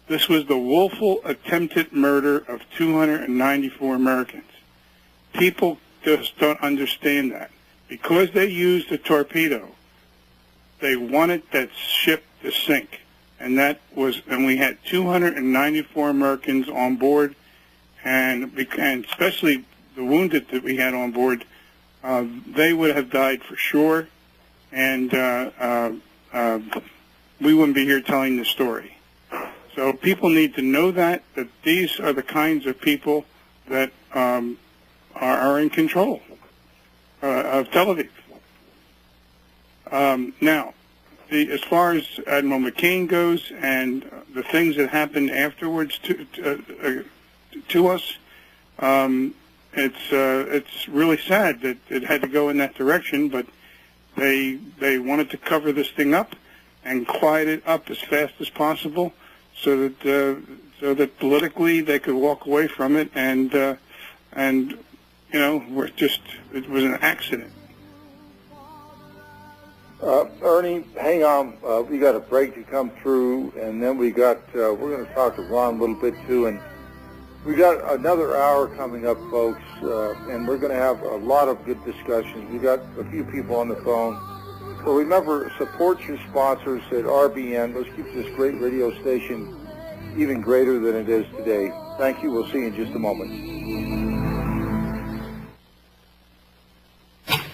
this was the willful attempted murder of 294 Americans. People just don't understand that. Because they used a torpedo, they wanted that ship to sink. And we had 294 Americans on board, and especially the wounded that we had on board, they would have died for sure, and we wouldn't be here telling the story. So people need to know that these are the kinds of people that are in control of Tel Aviv. Now, as far as Admiral McCain goes and the things that happened afterwards to us, it's really sad that it had to go in that direction. But they wanted to cover this thing up and quiet it up as fast as possible, so that politically they could walk away from it, and you know, it was an accident. Ernie, hang on. We got a break to come through, and then we're going to talk to Ron a little bit too, and we got another hour coming up, folks, and we're going to have a lot of good discussions. We got a few people on the phone. So remember, support your sponsors at RBN. Let's keep this great radio station even greater than it is today. Thank you. We'll see you in just a moment.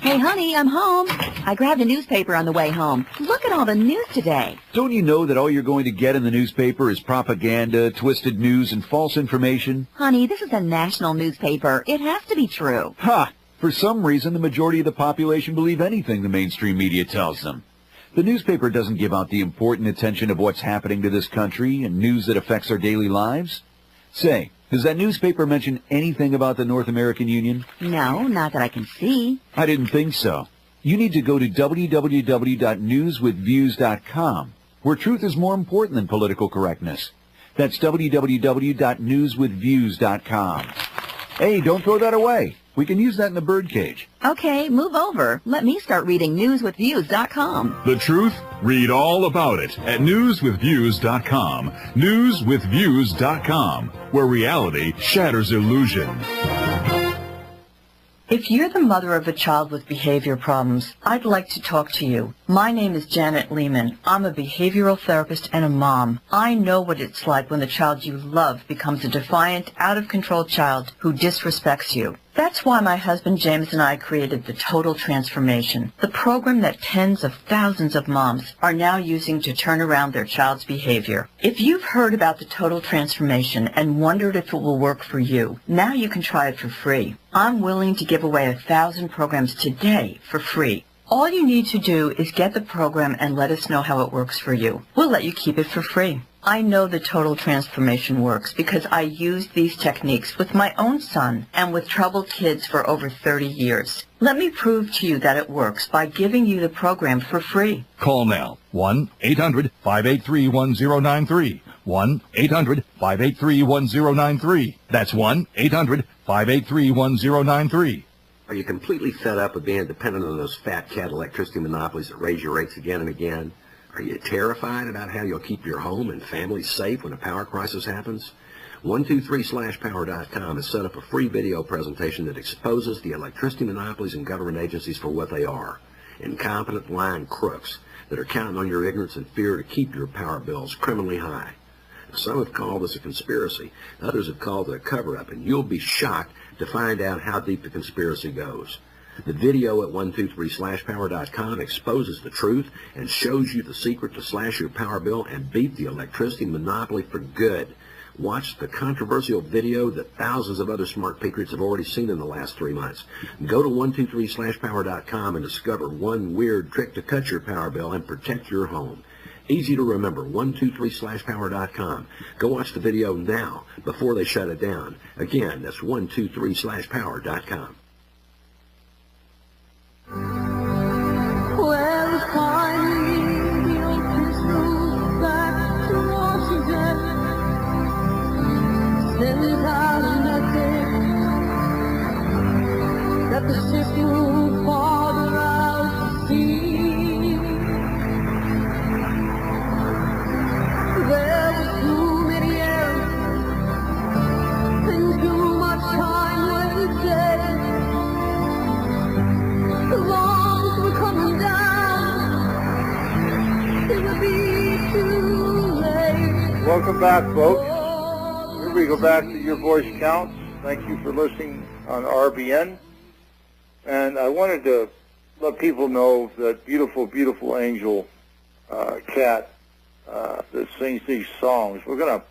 Hey, honey, I'm home. I grabbed a newspaper on the way home. Look at all the news today. Don't you know that all you're going to get in the newspaper is propaganda, twisted news, and false information? Honey, this is a national newspaper. It has to be true. Ha! For some reason, the majority of the population believe anything the mainstream media tells them. The newspaper doesn't give out the important attention of what's happening to this country and news that affects our daily lives. Say, does that newspaper mention anything about the North American Union? No, not that I can see. I didn't think so. You need to go to www.newswithviews.com, where truth is more important than political correctness. That's www.newswithviews.com. Hey, don't throw that away. We can use that in the birdcage. Okay, move over. Let me start reading newswithviews.com. The truth? Read all about it at newswithviews.com. Newswithviews.com, where reality shatters illusion. If you're the mother of a child with behavior problems, I'd like to talk to you. My name is Janet Lehman. I'm a behavioral therapist and a mom. I know what it's like when the child you love becomes a defiant, out-of-control child who disrespects you. That's why my husband James and I created the Total Transformation, the program that tens of thousands of moms are now using to turn around their child's behavior. If you've heard about the Total Transformation and wondered if it will work for you, now you can try it for free. I'm willing to give away 1,000 programs today for free. All you need to do is get the program and let us know how it works for you. We'll let you keep it for free. I know the Total Transformation works because I used these techniques with my own son and with troubled kids for over 30 years. Let me prove to you that it works by giving you the program for free. Call now. 1-800-583-1093. 1-800-583-1093. That's 1-800-583-1093. Are you completely fed up with being dependent on those fat cat electricity monopolies that raise your rates again and again? Are you terrified about how you'll keep your home and family safe when a power crisis happens? 123slashpower.com has set up a free video presentation that exposes the electricity monopolies and government agencies for what they are: incompetent, lying crooks that are counting on your ignorance and fear to keep your power bills criminally high. Some have called this a conspiracy. Others have called it a cover-up, and you'll be shocked to find out how deep the conspiracy goes. The video at 123slashpower.com exposes the truth and shows you the secret to slash your power bill and beat the electricity monopoly for good. Watch the controversial video that thousands of other smart patriots have already seen in the last 3 months. Go to 123slashpower.com and discover one weird trick to cut your power bill and protect your home. Easy to remember, 123slashpower.com. Go watch the video now before they shut it down. Again, that's 123slashpower.com. Well, finally, the old prince rode back to Washington, sent out a message that the ship moved farther out to sea. There were too many errors and too much time wasted. The logs were coming down. It would be too late. Welcome back, folks. Here we go back to Your Voice Counts. Thank you for listening on RBN. And I wanted to let people know that beautiful, beautiful angel cat that sings these songs. We're going to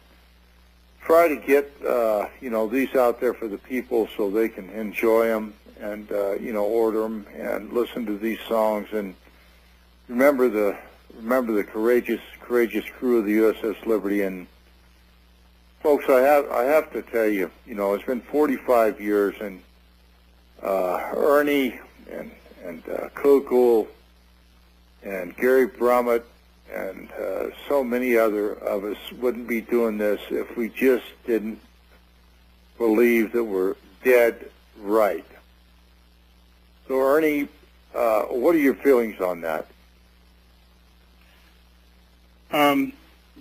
try to get, these out there for the people so they can enjoy them and, order them and listen to these songs. And remember, the remember the courageous crew of the USS Liberty. And folks, I have to tell you, it's been 45 years, and Ernie and Kukul and Gary Brummett and so many other of us wouldn't be doing this if we just didn't believe that we're dead right. So, Ernie, what are your feelings on that?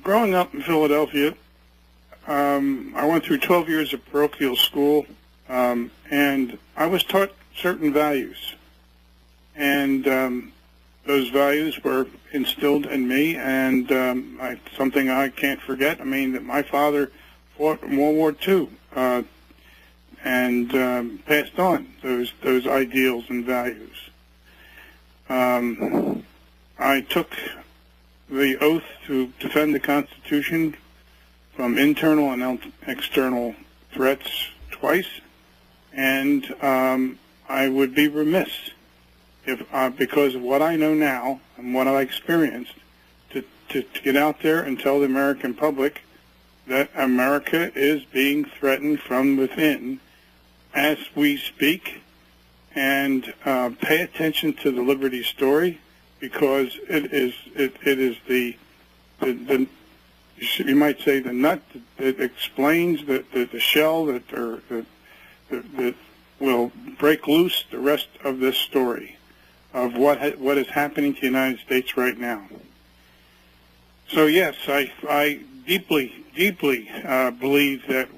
Growing up in Philadelphia, I went through 12 years of parochial school, and I was taught certain values. And those values were instilled in me, and something I can't forget. I mean, that my father fought in World War II and passed on those ideals and values. I took the oath to defend the Constitution from internal and external threats twice, and I would be remiss if, because of what I know now and what I experienced, to get out there and tell the American public that America is being threatened from within as we speak, and pay attention to the Liberty story, because it is the you might say the nut that explains the shell that will break loose the rest of this story of what is happening to the United States right now. So yes, I deeply believe that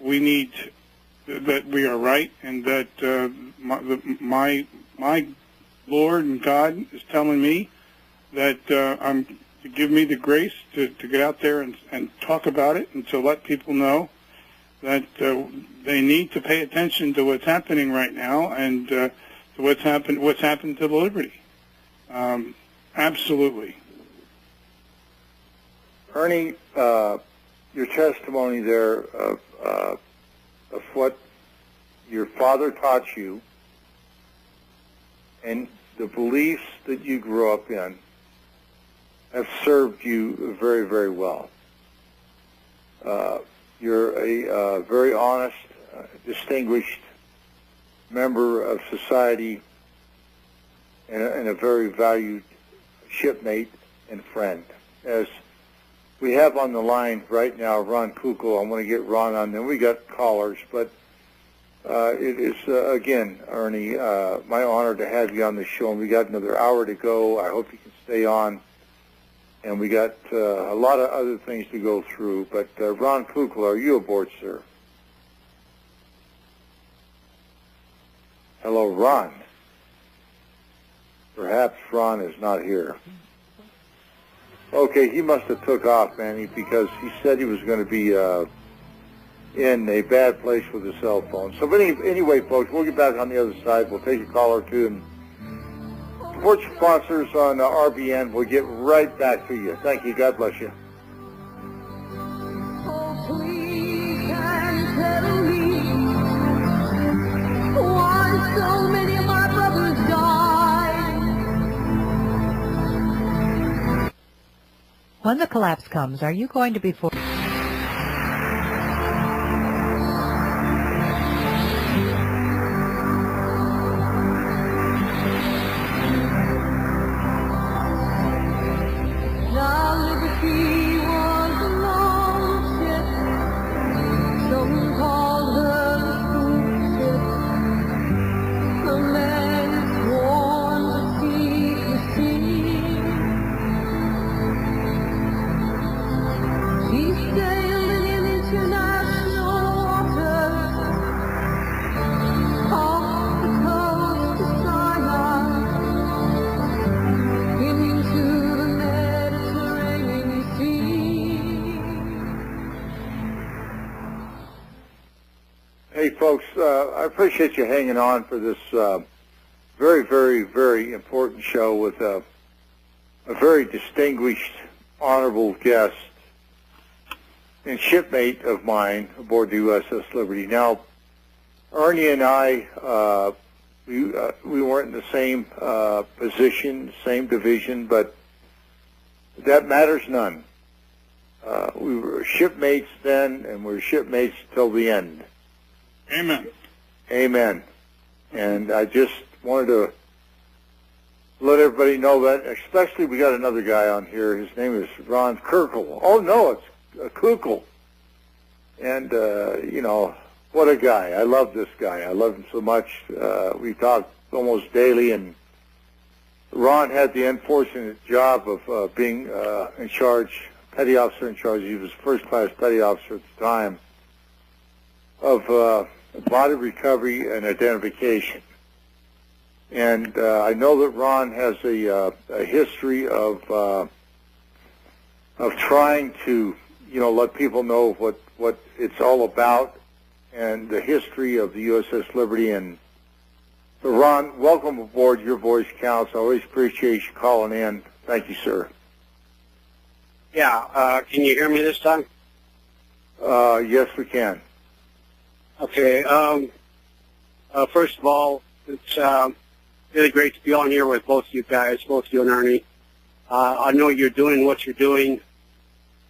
we are right, and that my Lord and God is telling me that to give me the grace to get out there and talk about it, and to let people know that they need to pay attention to what's happening right now, and to what's happened to the Liberty. Absolutely. Ernie, your testimony there of what your father taught you and the beliefs that you grew up in have served you very, very well. You're a very honest, distinguished member of society, and a very valued shipmate and friend. As we have on the line right now Ron Kukul. I want to get Ron on, then we got callers, but it is, again, Ernie, my honor to have you on the show, and we got another hour to go. I hope you can stay on, and we got a lot of other things to go through, but Ron Kukul, are you aboard, sir? Hello, Ron. Perhaps Ron is not here. Okay, he must have took off, Manny, because he said he was going to be in a bad place with his cell phone. So anyway, folks, we'll get back on the other side. We'll take a call or two, and support your sponsors on RBN. We'll get right back to you. Thank you. God bless you. Oh, please can tell me why so many of my brothers died. When the collapse comes, are you going to be forced? Folks, I appreciate you hanging on for this very, very, very important show with a very distinguished, honorable guest and shipmate of mine aboard the USS Liberty. Now, Ernie and I, we weren't in the same position, same division, but That matters none. We were shipmates then, and we're shipmates till the end. Amen. Amen. And I just wanted to let everybody know that, especially we got another guy on here. His name is Ron Kirkle. Oh, no, it's Kukle. And, you know, what a guy. I love this guy. I love him so much. We talk almost daily, and Ron had the unfortunate job of being in charge, petty officer in charge. He was first-class petty officer at the time of body recovery and identification. And I know that Ron has a history of trying to, you know, let people know what it's all about and the history of the USS Liberty. And so, Ron, welcome aboard. Your voice counts. I always appreciate you calling in. Thank you, sir. Yeah, can you hear me this time? Yes, we can. Okay. First of all, it's really great to be on here with both you guys, both you and Ernie. I know you're doing what you're doing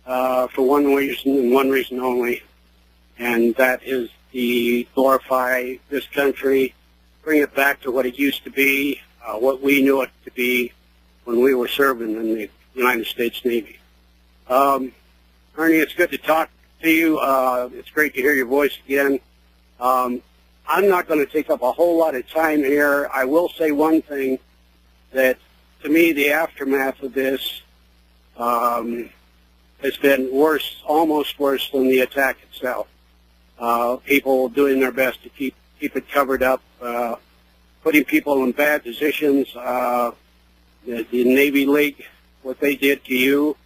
for one reason and one reason only, and that is to glorify this country, bring it back to what it used to be, what we knew it to be when we were serving in the United States Navy. Ernie, it's good to talk to you. It's great to hear your voice again. I'm not going to take up a whole lot of time here. I will say one thing, that to me the aftermath of this has been worse, almost worse than the attack itself. People doing their best to keep it covered up, putting people in bad positions. The Navy League, what they did to you,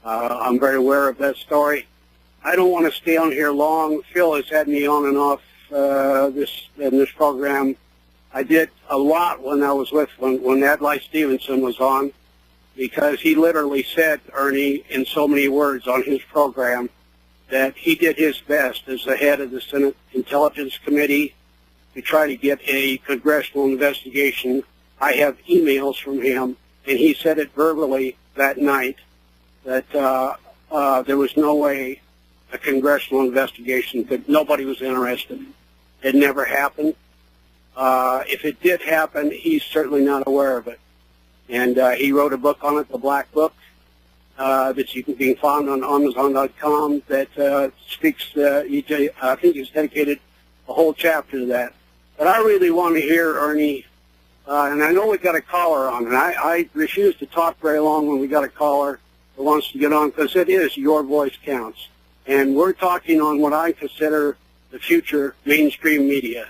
I'm very aware of that story. I don't want to stay on here long. Phil has had me on and off in this program. I did a lot when I was when Adlai Stevenson was on, because he literally said, Ernie, in so many words on his program, that he did his best as the head of the Senate Intelligence Committee to try to get a congressional investigation. I have emails from him, and he said it verbally that night, that there was no way a congressional investigation could, nobody was interested. It never happened. If it did happen, he's certainly not aware of it. And he wrote a book on it, The Black Book, that you can be found on Amazon.com, that speaks, I think he's dedicated a whole chapter to that. But I really want to hear, Ernie, and I know we've got a caller on, and I refuse to talk very long when we got a caller that wants to get on, because it is your voice counts. And we're talking on what I consider the future mainstream media.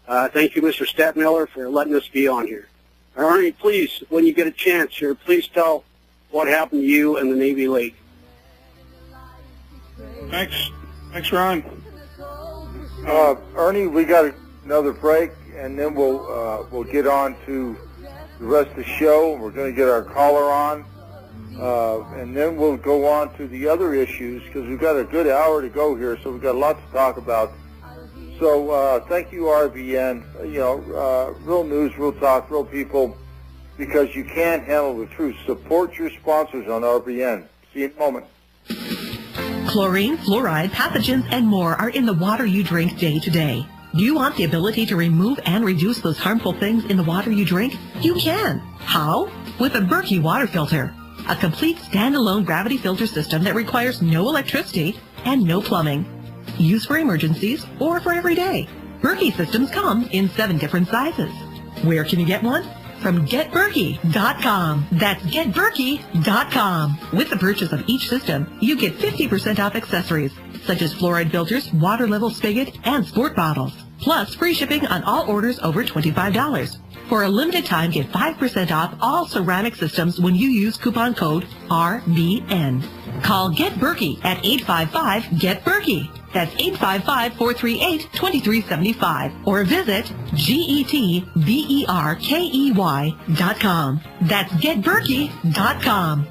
Thank you, Mr. Stadtmiller, for letting us be on here. Ernie, please, when you get a chance here, please tell what happened to you and the Navy League. Thanks, Ron. Ernie, we got another break, and then we'll get on to the rest of the show. We're going to get our caller on, and then we'll go on to the other issues, because we've got a good hour to go here, so we've got a lot to talk about. So thank you, RBN. You know, real news, real talk, real people, because you can't handle the truth. Support your sponsors on RBN. See you in a moment. Chlorine, fluoride, pathogens, and more are in the water you drink day to day. Do you want the ability to remove and reduce those harmful things in the water you drink? You can. How? With a Berkey water filter. A complete standalone gravity filter system that requires no electricity and no plumbing. Used for emergencies or for every day. Berkey systems come in 7 different sizes. Where can you get one? From GetBerkey.com. That's GetBerkey.com. With the purchase of each system, you get 50% off accessories, such as fluoride filters, water level spigot, and sport bottles. Plus, free shipping on all orders over $25. For a limited time, get 5% off all ceramic systems when you use coupon code RBN. Call Get Berkey at 855-GET-BERKEY. That's 855-438-2375. Or visit GetBerkey.com. That's GetBerkey.com.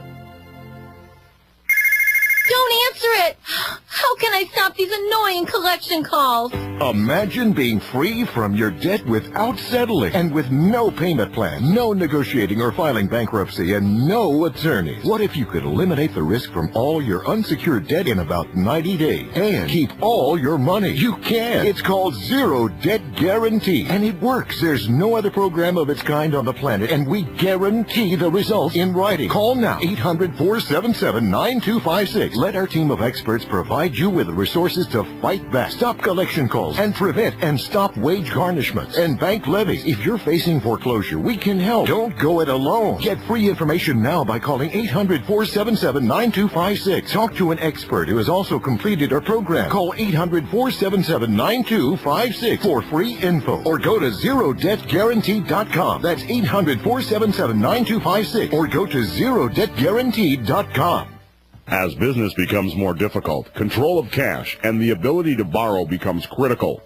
Don't answer it. How can I stop these annoying collection calls? Imagine being free from your debt without settling and with no payment plan, no negotiating or filing bankruptcy, and no attorneys. What if you could eliminate the risk from all your unsecured debt in about 90 days and keep all your money? You can. It's called Zero Debt Guarantee, and it works. There's no other program of its kind on the planet, and we guarantee the results in writing. Call now, 800-477-9256. Let our team of experts provide you with the resources to fight back, stop collection calls, and prevent and stop wage garnishments and bank levies. If you're facing foreclosure, we can help. Don't go it alone. Get free information now by calling 800-477-9256. Talk to an expert who has also completed our program. Call 800-477-9256 for free info, or go to ZeroDebtGuarantee.com. That's 800-477-9256, or go to ZeroDebtGuarantee.com. As business becomes more difficult, control of cash and the ability to borrow becomes critical.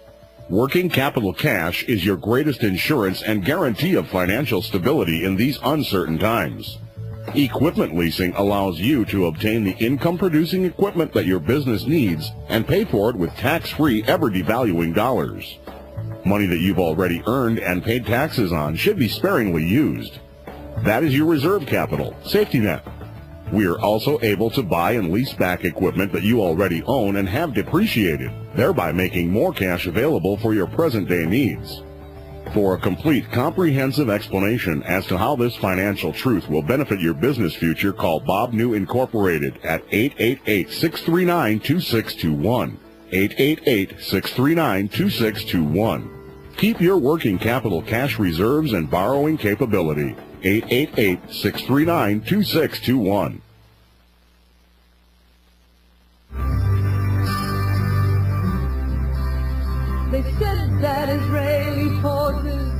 Working capital cash is your greatest insurance and guarantee of financial stability in these uncertain times. Equipment leasing allows you to obtain the income-producing equipment that your business needs and pay for it with tax-free, ever-devaluing dollars. Money that you've already earned and paid taxes on should be sparingly used. That is your reserve capital, safety net. We are also able to buy and lease back equipment that you already own and have depreciated, thereby making more cash available for your present-day needs. For a complete, comprehensive explanation as to how this financial truth will benefit your business future, call Bob New Incorporated at 888-639-2621. 888-639-2621. Keep your working capital cash reserves and borrowing capability. 888-639-2621. They said that Israeli forces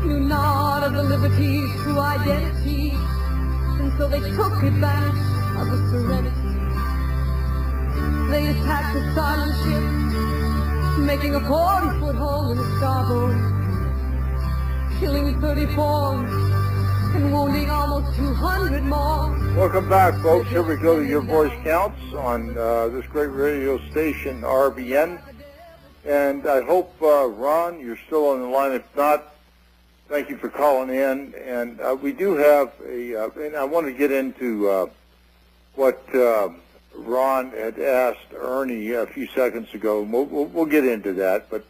knew not of the liberty's true identity, and so they took advantage of the serenity. They attacked the silent ship, making a 40-foot hole in the starboard, killing 34 and wounding almost 200 more. Welcome back, folks. Here we go to Your Voice Counts on this great radio station, RBN. And I hope, Ron, you're still on the line. If not, thank you for calling in. And we do have and I want to get into what Ron had asked Ernie a few seconds ago. We'll get into that, but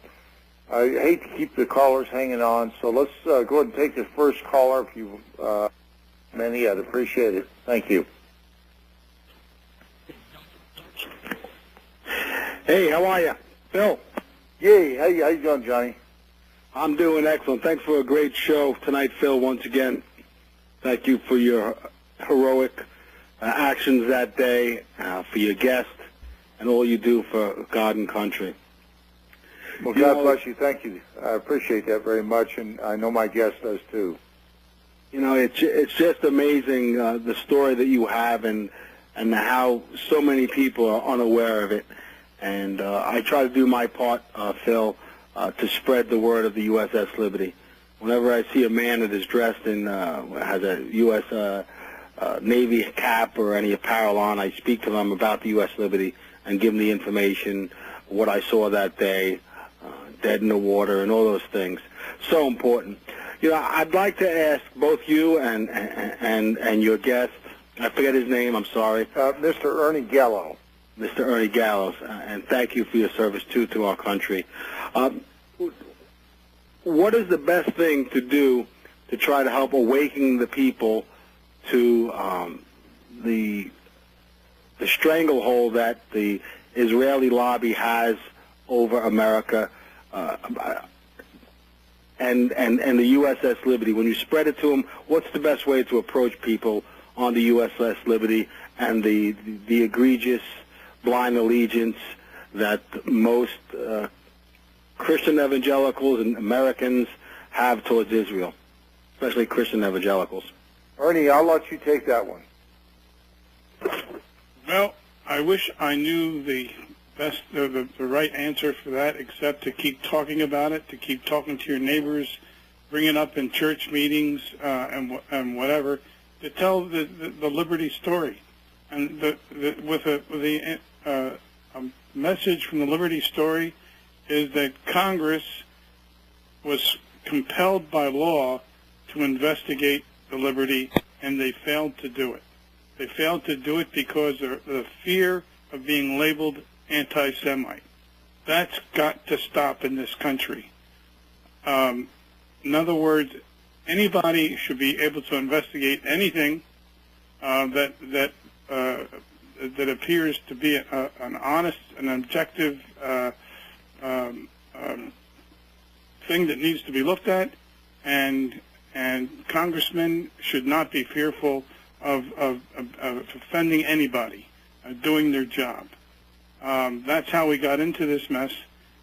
I hate to keep the callers hanging on, so let's go ahead and take this first caller. If you many, I'd appreciate it. Thank you. Hey, how are you? Phil. Yay, how you doing, Johnny? I'm doing excellent. Thanks for a great show tonight, Phil, once again. Thank you for your heroic actions that day, for your guest, and all you do for God and country. Well, God bless you. Thank you. I appreciate that very much, and I know my guest does too. You know, it's just amazing the story that you have, and how so many people are unaware of it. And I try to do my part, Phil, to spread the word of the USS Liberty. Whenever I see a man that is dressed in, has a U.S. Navy cap or any apparel on, I speak to them about the U.S. Liberty and give them the information, what I saw that day, dead in the water, and all those things. So important. You know, I'd like to ask both you and your guest, I forget his name, I'm sorry. Mr. Ernie Gallo. Mr. Ernie Gallo, and thank you for your service, too, to our country. What is the best thing to do to try to help awaken the people to the stranglehold that the Israeli lobby has over America and the USS Liberty? When you spread it to them, what's the best way to approach people on the USS Liberty and the egregious blind allegiance that most Christian evangelicals and Americans have towards Israel, especially Christian evangelicals? Ernie, I'll let you take that one. Well, I wish I knew the best, the right answer for that, except to keep talking about it, to keep talking to your neighbors, bring it up in church meetings and whatever, to tell the Liberty story. And the message from the Liberty story is that Congress was compelled by law to investigate the Liberty, and they failed to do it. They failed to do it because of the fear of being labeled anti-Semite. That's got to stop in this country. In other words, anybody should be able to investigate anything that appears to be an honest and objective thing that needs to be looked at, and congressmen should not be fearful of offending anybody, doing their job. That's how we got into this mess,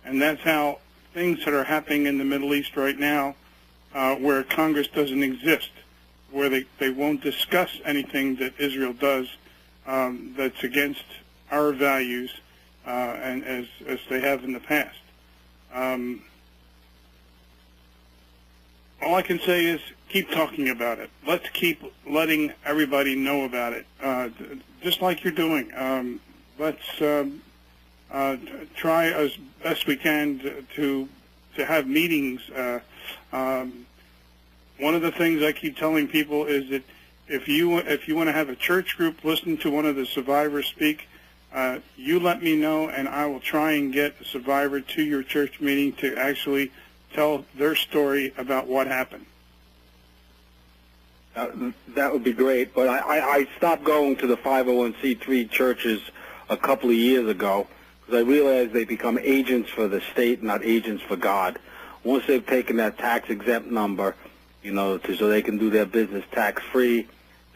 and that's how things that are happening in the Middle East right now, where Congress doesn't exist, where they won't discuss anything that Israel does that's against our values, and as they have in the past. All I can say is keep talking about it. Let's keep letting everybody know about it, just like you're doing. Let's try as best we can to have meetings. One of the things I keep telling people is that if you want to have a church group listen to one of the survivors speak, you let me know, and I will try and get a survivor to your church meeting to actually tell their story about what happened. That would be great, but I stopped going to the 501c3 churches a couple of years ago because I realized they become agents for the state, not agents for God. Once they've taken that tax-exempt number, so they can do their business tax-free,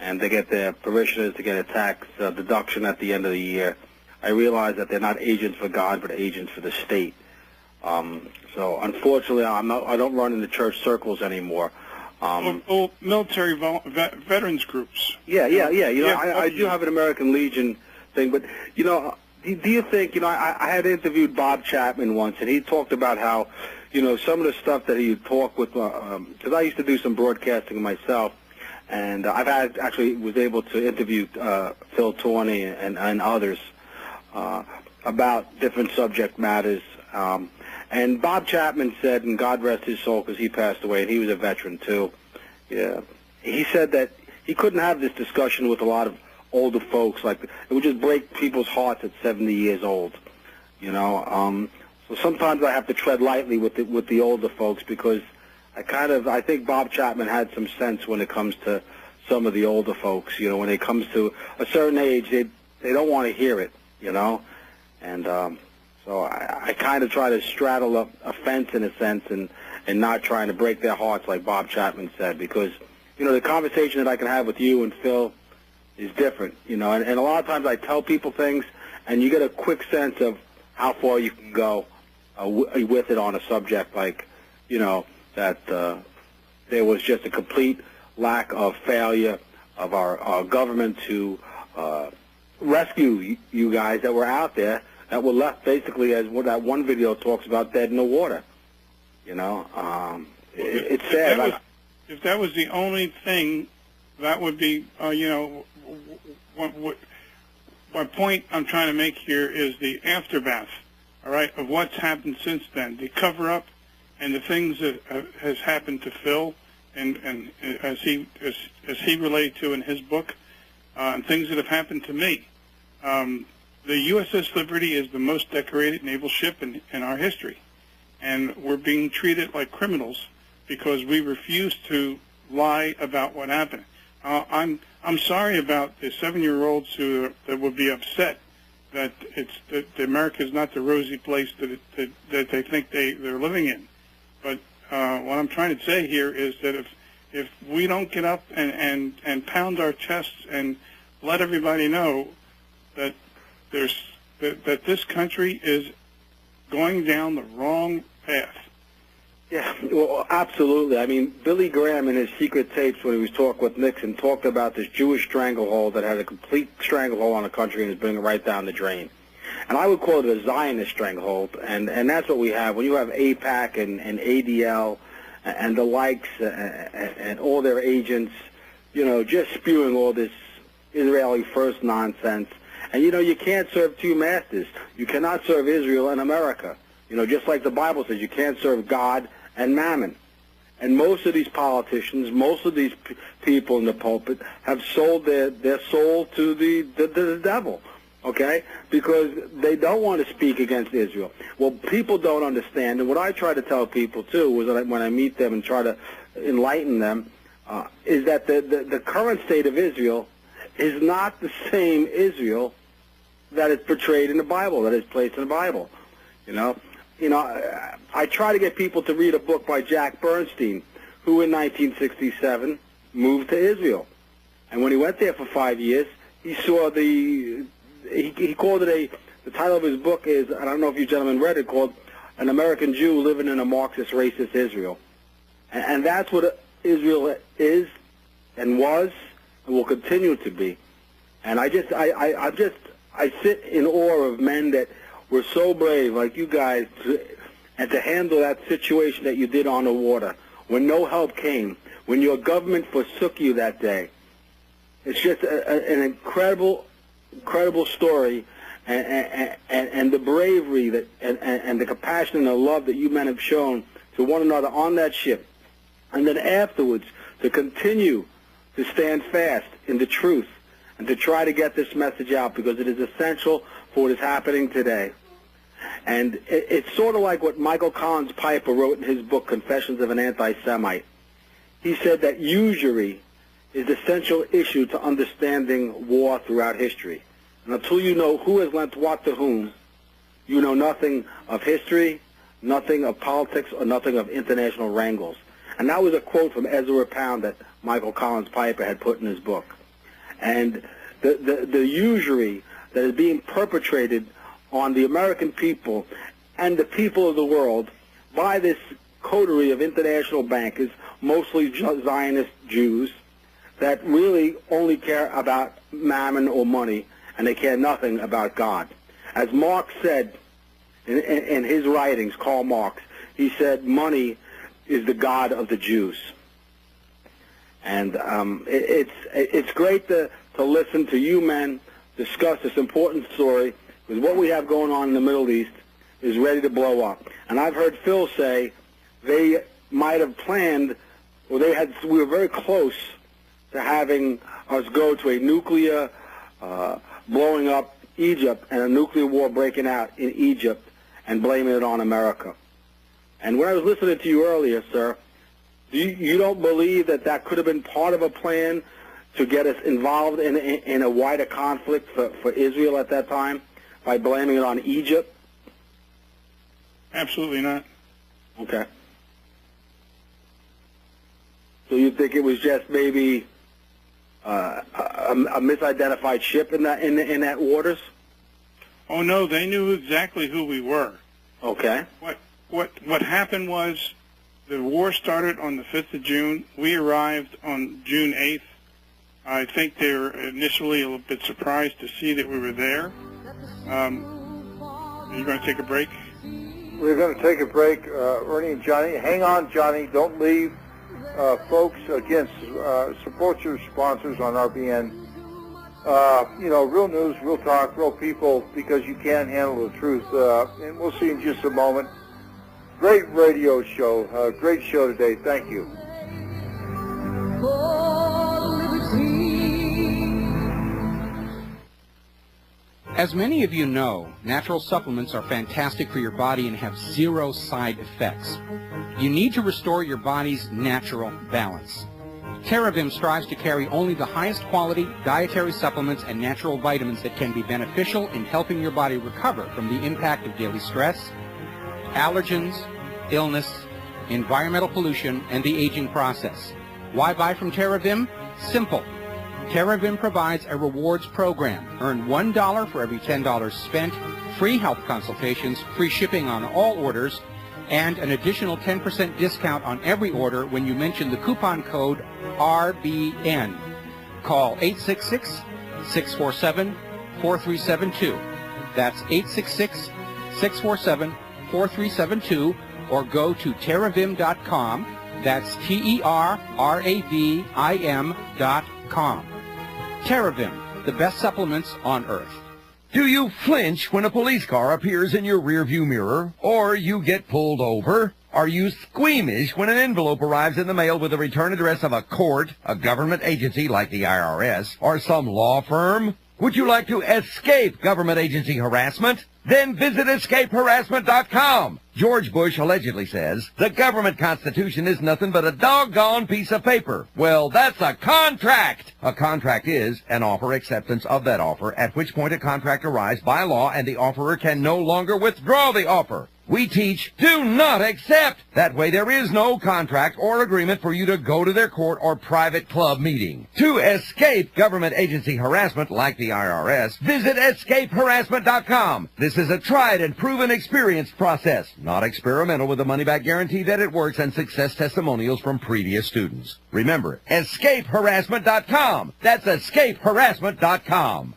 and they get their parishioners to get a tax deduction at the end of the year, I realized that they're not agents for God, but agents for the state. So unfortunately, I don't run in the church circles anymore. Military veterans groups. Yeah. I do have an American Legion thing, but do you think I had interviewed Bob Chapman once, and he talked about how some of the stuff that he would talk with, because I used to do some broadcasting myself, and actually was able to interview Phil Tourney and others about different subject matters. And Bob Chapman said, and God rest his soul because he passed away, and he was a veteran too. Yeah, he said that he couldn't have this discussion with a lot of older folks. Like, it would just break people's hearts at 70 years old. So sometimes I have to tread lightly with the older folks because I think Bob Chapman had some sense when it comes to some of the older folks. When it comes to a certain age, they don't want to hear it. And so I kind of try to straddle a fence in a sense and not trying to break their hearts like Bob Chapman said, because, the conversation that I can have with you and Phil is different, and a lot of times I tell people things and you get a quick sense of how far you can go with it on a subject like, that there was just a complete lack of failure of our government to rescue you guys that were out there that were left basically, as what that one video talks about, dead in the water. It's sad. If that was the only thing, that would be, my point I'm trying to make here is the aftermath, all right, of what's happened since then, the cover-up and the things that has happened to Phil, and as he related to in his book, and things that have happened to me. The USS Liberty is the most decorated naval ship in our history, and we're being treated like criminals because we refuse to lie about what happened. I'm sorry about the 7-year-olds that would be upset that America is not the rosy place that they think they're living in. But what I'm trying to say here is that if we don't get up and pound our chests and let everybody know that that this country is going down the wrong path. Yeah, well, absolutely. I mean, Billy Graham in his secret tapes when he was talking with Nixon talked about this Jewish stranglehold that had a complete stranglehold on the country and is bringing it right down the drain. And I would call it a Zionist stranglehold, and that's what we have. When you have AIPAC and ADL and the likes and all their agents, just spewing all this Israeli first nonsense. And, you can't serve two masters. You cannot serve Israel and America. Just like the Bible says, you can't serve God and mammon. And most of these politicians, most of these people in the pulpit have sold their soul to the devil, okay? Because they don't want to speak against Israel. Well, people don't understand, and what I try to tell people, too, is that when I meet them and try to enlighten them, is that the current state of Israel is not the same Israel that is portrayed in the Bible, that is placed in the Bible. I try to get people to read a book by Jack Bernstein, who in 1967 moved to Israel. And when he went there for 5 years, he saw he called it the title of his book is, I don't know if you gentlemen read it, called An American Jew Living in a Marxist Racist Israel. And that's what Israel is and was and will continue to be. And I sit in awe of men that were so brave, like you guys, and to handle that situation that you did on the water, when no help came, when your government forsook you that day. It's just an incredible story, and the bravery that and the compassion and the love that you men have shown to one another on that ship, and then afterwards to continue to stand fast in the truth and to try to get this message out, because it is essential for what is happening today. And it's sort of like what Michael Collins Piper wrote in his book, Confessions of an Anti-Semite. He said that usury is the central issue to understanding war throughout history. And until you know who has lent what to whom, you know nothing of history, nothing of politics, or nothing of international wrangles. And that was a quote from Ezra Pound that Michael Collins Piper had put in his book. And the usury that is being perpetrated on the American people and the people of the world by this coterie of international bankers, mostly Zionist Jews, that really only care about mammon or money, and they care nothing about God. As Marx said in his writings, Karl Marx, he said money is the God of the Jews. And it's great to listen to you men discuss this important story, because what we have going on in the Middle East is ready to blow up. And I've heard Phil say they might have planned, or we were very close to having us go to a nuclear blowing up Egypt and a nuclear war breaking out in Egypt and blaming it on America. And when I was listening to you earlier, sir, you don't believe that could have been part of a plan to get us involved in a wider conflict for Israel at that time by blaming it on Egypt? Absolutely not. Okay. So you think it was just maybe a misidentified ship in that waters? Oh no, they knew exactly who we were. Okay. What happened was the war started on the 5th of June. We arrived on June 8th. I think they were initially a little bit surprised to see that we were there. Are you going to take a break? We're going to take a break. Ernie and Johnny, hang on, Johnny. Don't leave. Folks, again, support your sponsors on RBN. Real news, real talk, real people, because you can't handle the truth. And we'll see in just a moment. Great radio show. Great show today. Thank you. As many of you know, natural supplements are fantastic for your body and have zero side effects. You need to restore your body's natural balance. TerraVim strives to carry only the highest quality dietary supplements and natural vitamins that can be beneficial in helping your body recover from the impact of daily stress, allergens, illness, environmental pollution, and the aging process. Why buy from TerraVim? Simple. TerraVim provides a rewards program. Earn $1 for every $10 spent, free health consultations, free shipping on all orders, and an additional 10% discount on every order when you mention the coupon code RBN. Call 866-647-4372. That's 866-647-4372, or go to terravim.com. That's TerraVim.com. Terravim, the best supplements on earth. Do you flinch when a police car appears in your rearview mirror, or you get pulled over? Are you squeamish when an envelope arrives in the mail with the return address of a court, a government agency like the IRS, or some law firm? Would you like to escape government agency harassment? Then visit escapeharassment.com. George Bush allegedly says, the government constitution is nothing but a doggone piece of paper. Well, that's a contract. A contract is an offer acceptance of that offer, at which point a contract arrives by law and the offerer can no longer withdraw the offer. We teach, do not accept. That way there is no contract or agreement for you to go to their court or private club meeting. To escape government agency harassment like the IRS, visit escapeharassment.com. This is a tried and proven experience process, not experimental, with a money-back guarantee that it works and success testimonials from previous students. Remember, escapeharassment.com. That's escapeharassment.com.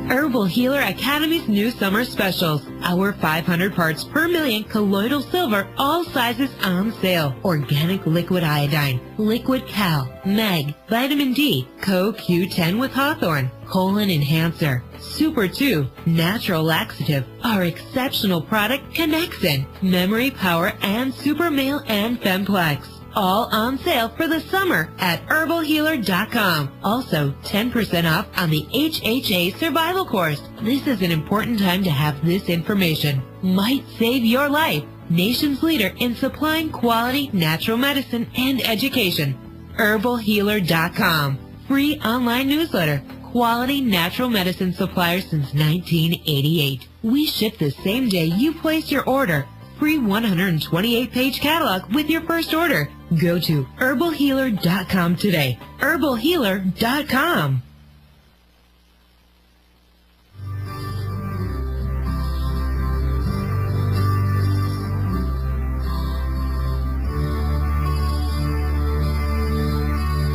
Herbal Healer Academy's new summer specials. Our 500 parts per million colloidal silver, all sizes on sale. Organic liquid iodine, liquid cal, mag, vitamin D, CoQ10 with Hawthorne, colon enhancer, Super 2, natural laxative. Our exceptional product Connexin, memory power, and super male and femplex. All on sale for the summer at herbalhealer.com. Also, 10% off on the HHA survival course. This is an important time to have this information. Might save your life. Nation's leader in supplying quality natural medicine and education. herbalhealer.com. Free online newsletter. Quality natural medicine supplier since 1988. We ship the same day you place your order. Free 128-page catalog with your first order. Go to herbalhealer.com today. herbalhealer.com.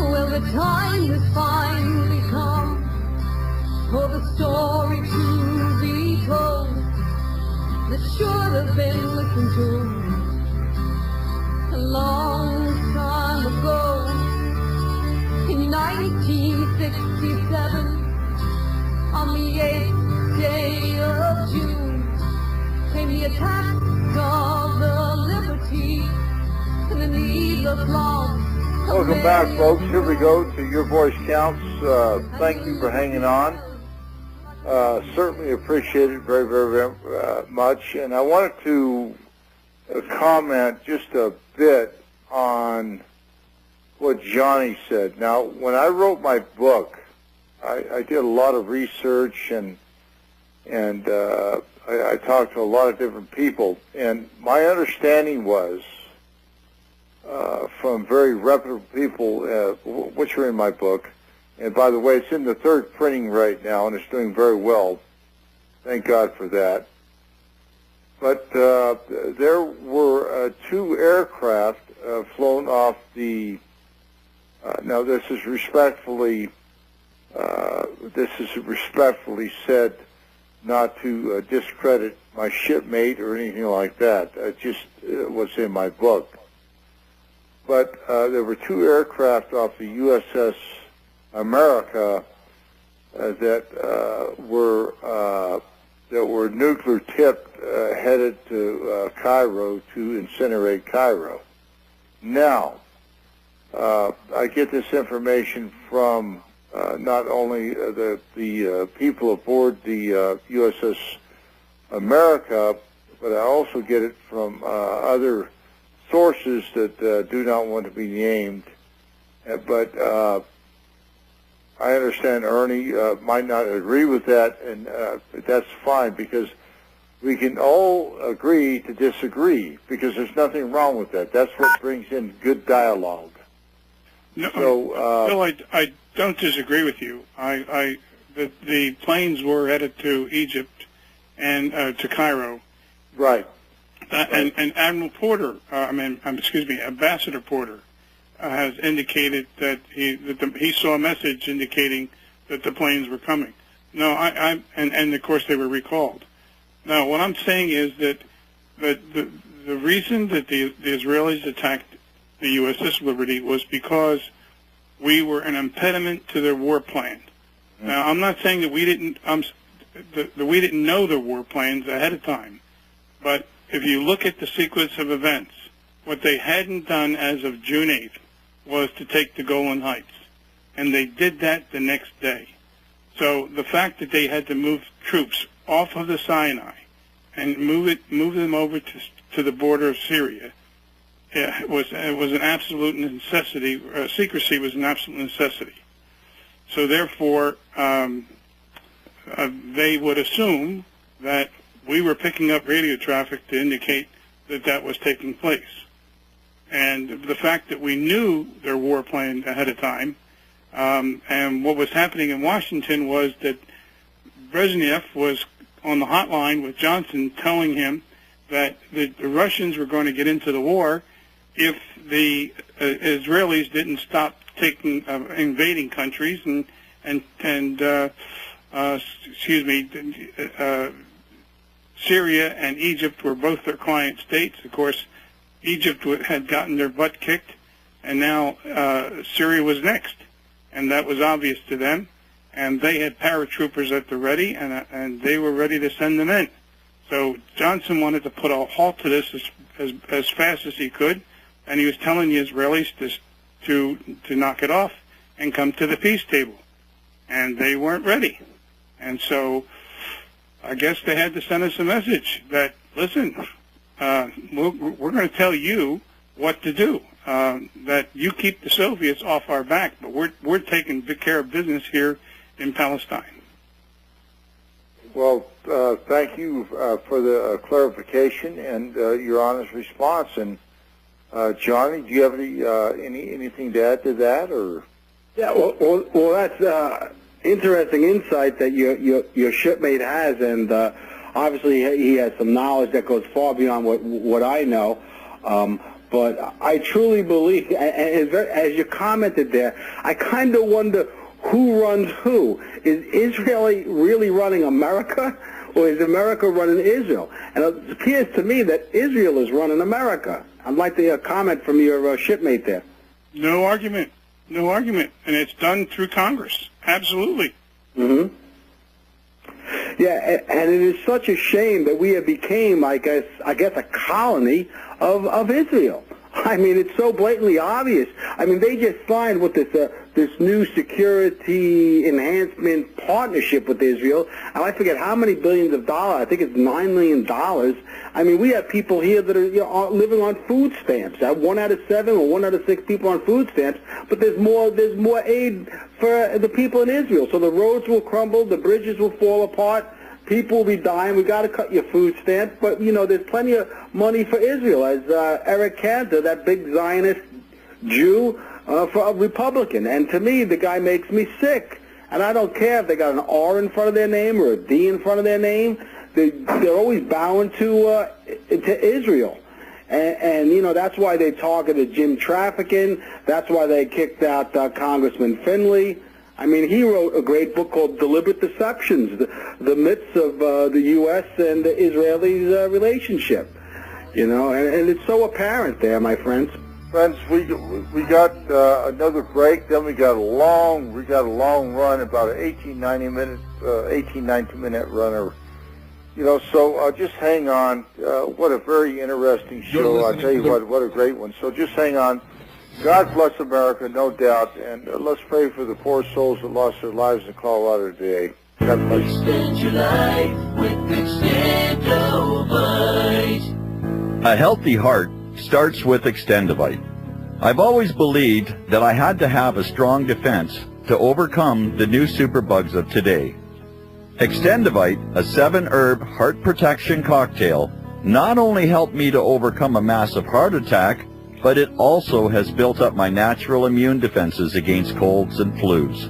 Well, the time has finally come for the story to be told that should have been listened to a long time ago. In 1967, on the 8th day of June, came the attack of the Liberty and the needless loss. Welcome back, folks. Here we go to Your Voice Counts. Thank you for hanging on. Certainly appreciate it very, very, very much. And I wanted to comment just a bit on what Johnny said. Now, when I wrote my book, I did a lot of research and I talked to a lot of different people. And my understanding was from very reputable people, which are in my book. And by the way, it's in the third printing right now, and it's doing very well. Thank God for that. But there were 2 aircraft flown off the. Now, this is respectfully said, not to discredit my shipmate or anything like that. Just what's in my book. But there were 2 aircraft off the USS America that were nuclear tipped, headed to Cairo to incinerate Cairo. Now, I get this information from not only the people aboard the USS America, but I also get it from other sources that do not want to be named. But I understand Ernie might not agree with that, and that's fine, because we can all agree to disagree, because there's nothing wrong with that. That's what brings in good dialogue. No, so, Bill, I don't disagree with you. The planes were headed to Egypt and to Cairo. Right. And Admiral Porter, Ambassador Porter, has indicated that he saw a message indicating that the planes were coming. No, and of course they were recalled. Now, what I'm saying is that the reason that the Israelis attacked the USS Liberty was because we were an impediment to their war plan. Now, I'm not saying that we didn't know their war plans ahead of time, but if you look at the sequence of events, what they hadn't done as of June 8th was to take the Golan Heights, and they did that the next day. So the fact that they had to move troops off of the Sinai and move them over to the border of Syria was an absolute necessity. Secrecy was an absolute necessity. So therefore, they would assume that we were picking up radio traffic to indicate that that was taking place. And the fact that we knew their war plan ahead of time, and what was happening in Washington was that Brezhnev was on the hotline with Johnson telling him that the Russians were going to get into the war if the Israelis didn't stop invading countries Syria and Egypt were both their client states. Of course, Egypt had gotten their butt kicked, and now Syria was next, and that was obvious to them. And they had paratroopers at the ready, and they were ready to send them in. So Johnson wanted to put a halt to this as fast as he could, and he was telling the Israelis to knock it off and come to the peace table. And they weren't ready. And so I guess they had to send us a message that, listen, we're going to tell you what to do, that you keep the Soviets off our back, but we're taking good care of business here in Palestine. Well, thank you for the clarification and your honest response. And Johnny, do you have anything to add to that, or? Yeah, well, that's interesting insight that your shipmate has, and obviously he has some knowledge that goes far beyond what I know. But I truly believe, as you commented there, I kind of wonder who runs who. Is Israel really running America, or is America running Israel? And it appears to me that Israel is running America. I'd like to hear a comment from your shipmate there. No argument. No argument. And it's done through Congress. Absolutely. Mm-hmm. Yeah, and it is such a shame that we have became, I guess, a colony of Israel. I mean, it's so blatantly obvious. I mean, they just signed with this new security enhancement partnership with Israel, and I forget how many billions of dollars. I think it's $9 million. I mean, we have people here that are living on food stamps. 1 out of 7 or 1 out of 6 people on food stamps. But there's more aid for the people in Israel. So the roads will crumble, the bridges will fall apart. People will be dying. We got to cut your food stamp, but there's plenty of money for Israel. As Eric Cantor, that big Zionist Jew, for a Republican, and to me, the guy makes me sick. And I don't care if they got an R in front of their name or a D in front of their name. They're always bowing to Israel, and that's why they targeted Jim trafficking. That's why they kicked out Congressman Finley. I mean, he wrote a great book called Deliberate Deceptions, the myths of the U.S. and the Israelis' relationship. And it's so apparent there, my friends. Friends, we got another break. Then we got a long run, about an 19 minute run. So just hang on. What a very interesting show. I tell you what a great one. So just hang on. God bless America, no doubt, and let's pray for the poor souls that lost their lives in Colorado today. God bless you. Extend your life with Extendovite. A healthy heart starts with Extendovite. I've always believed that I had to have a strong defense to overcome the new superbugs of today. Extendovite, a 7-herb heart protection cocktail, not only helped me to overcome a massive heart attack, but it also has built up my natural immune defenses against colds and flus.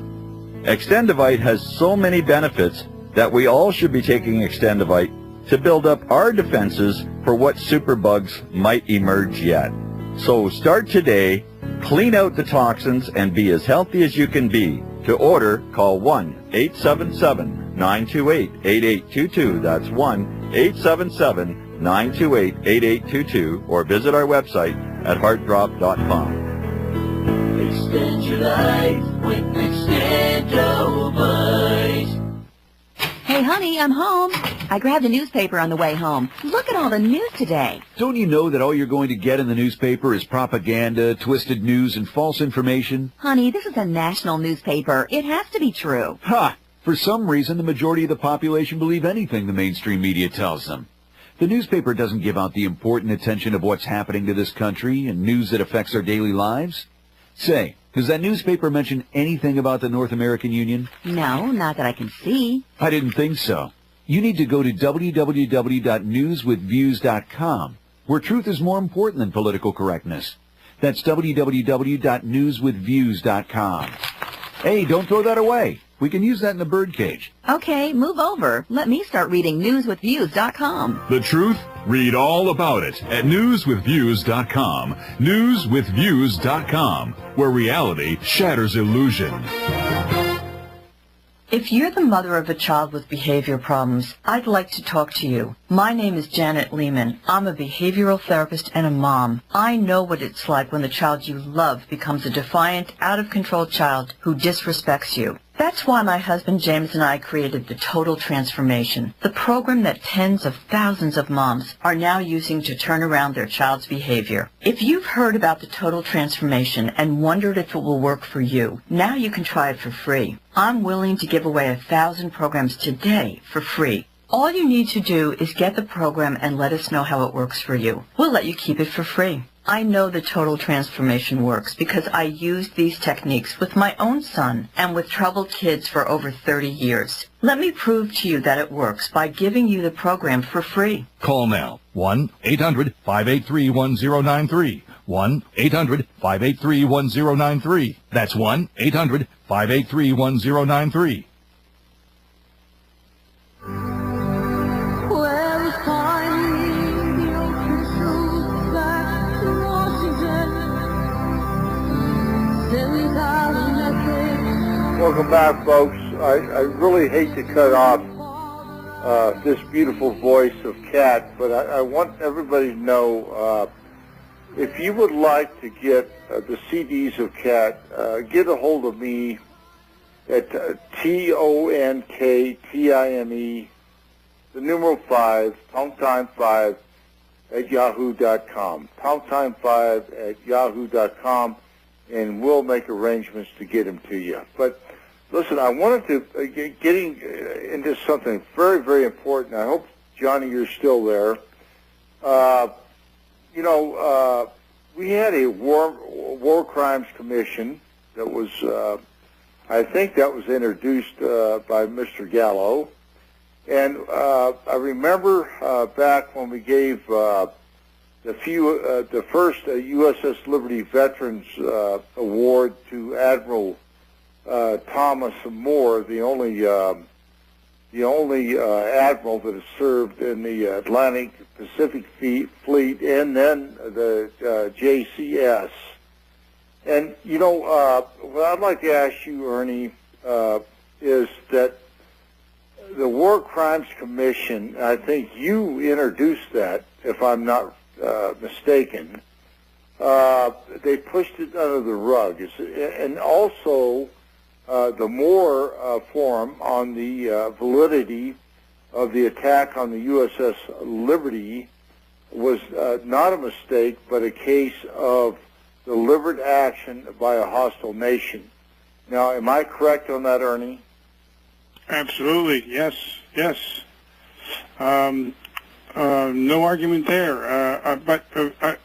Extendovite has so many benefits that we all should be taking Extendovite to build up our defenses for what superbugs might emerge yet. So start today, clean out the toxins, and be as healthy as you can be. To order, call 1-877-928-8822. That's 1-877-928-8822, or visit our website at heartdrop.com. Extend your life with Extendovite. Hey, honey, I'm home. I grabbed a newspaper on the way home. Look at all the news today. Don't you know that all you're going to get in the newspaper is propaganda, twisted news, and false information? Honey, this is a national newspaper. It has to be true. Ha! For some reason, the majority of the population believe anything the mainstream media tells them. The newspaper doesn't give out the important attention of what's happening to this country and news that affects our daily lives. Say, does that newspaper mention anything about the North American Union? No, not that I can see. I didn't think so. You need to go to www.newswithviews.com, where truth is more important than political correctness. That's www.newswithviews.com. Hey, don't throw that away. We can use that in the birdcage. Okay, move over. Let me start reading newswithviews.com. The truth? Read all about it at newswithviews.com. Newswithviews.com, where reality shatters illusion. If you're the mother of a child with behavior problems, I'd like to talk to you. My name is Janet Lehman. I'm a behavioral therapist and a mom. I know what it's like when the child you love becomes a defiant, out-of-control child who disrespects you. That's why my husband James and I created the Total Transformation, the program that tens of thousands of moms are now using to turn around their child's behavior. If you've heard about the Total Transformation and wondered if it will work for you, now you can try it for free. I'm willing to give away 1,000 programs today for free. All you need to do is get the program and let us know how it works for you. We'll let you keep it for free. I know the Total Transformation works because I used these techniques with my own son and with troubled kids for over 30 years. Let me prove to you that it works by giving you the program for free. Call now. 1-800-583-1093. 1-800-583-1093. That's 1-800-583-1093. Welcome back, folks. I really hate to cut off this beautiful voice of Kat, but I want everybody to know if you would like to get the CDs of Kat, get a hold of me at TONKTIME, the numeral 5, pound 5 at yahoo.com. Pound 5 at yahoo.com, and we'll make arrangements to get them to you. But listen, I wanted to getting into something very, very important. I hope, Johnny, you're still there. We had a war crimes commission that was, I think that was introduced by Mr. Gallo. And I remember back when we gave the first USS Liberty Veterans Award to Admiral Thomas Moore, the only admiral that has served in the Atlantic Pacific Fleet, and then the JCS. And what I'd like to ask you, Ernie, is that the War Crimes Commission, I think you introduced that, if I'm not mistaken. They pushed it under the rug, and also the Moore Forum on the validity of the attack on the USS Liberty was not a mistake, but a case of deliberate action by a hostile nation. Now, am I correct on that, Ernie? Absolutely, yes. No argument there. But I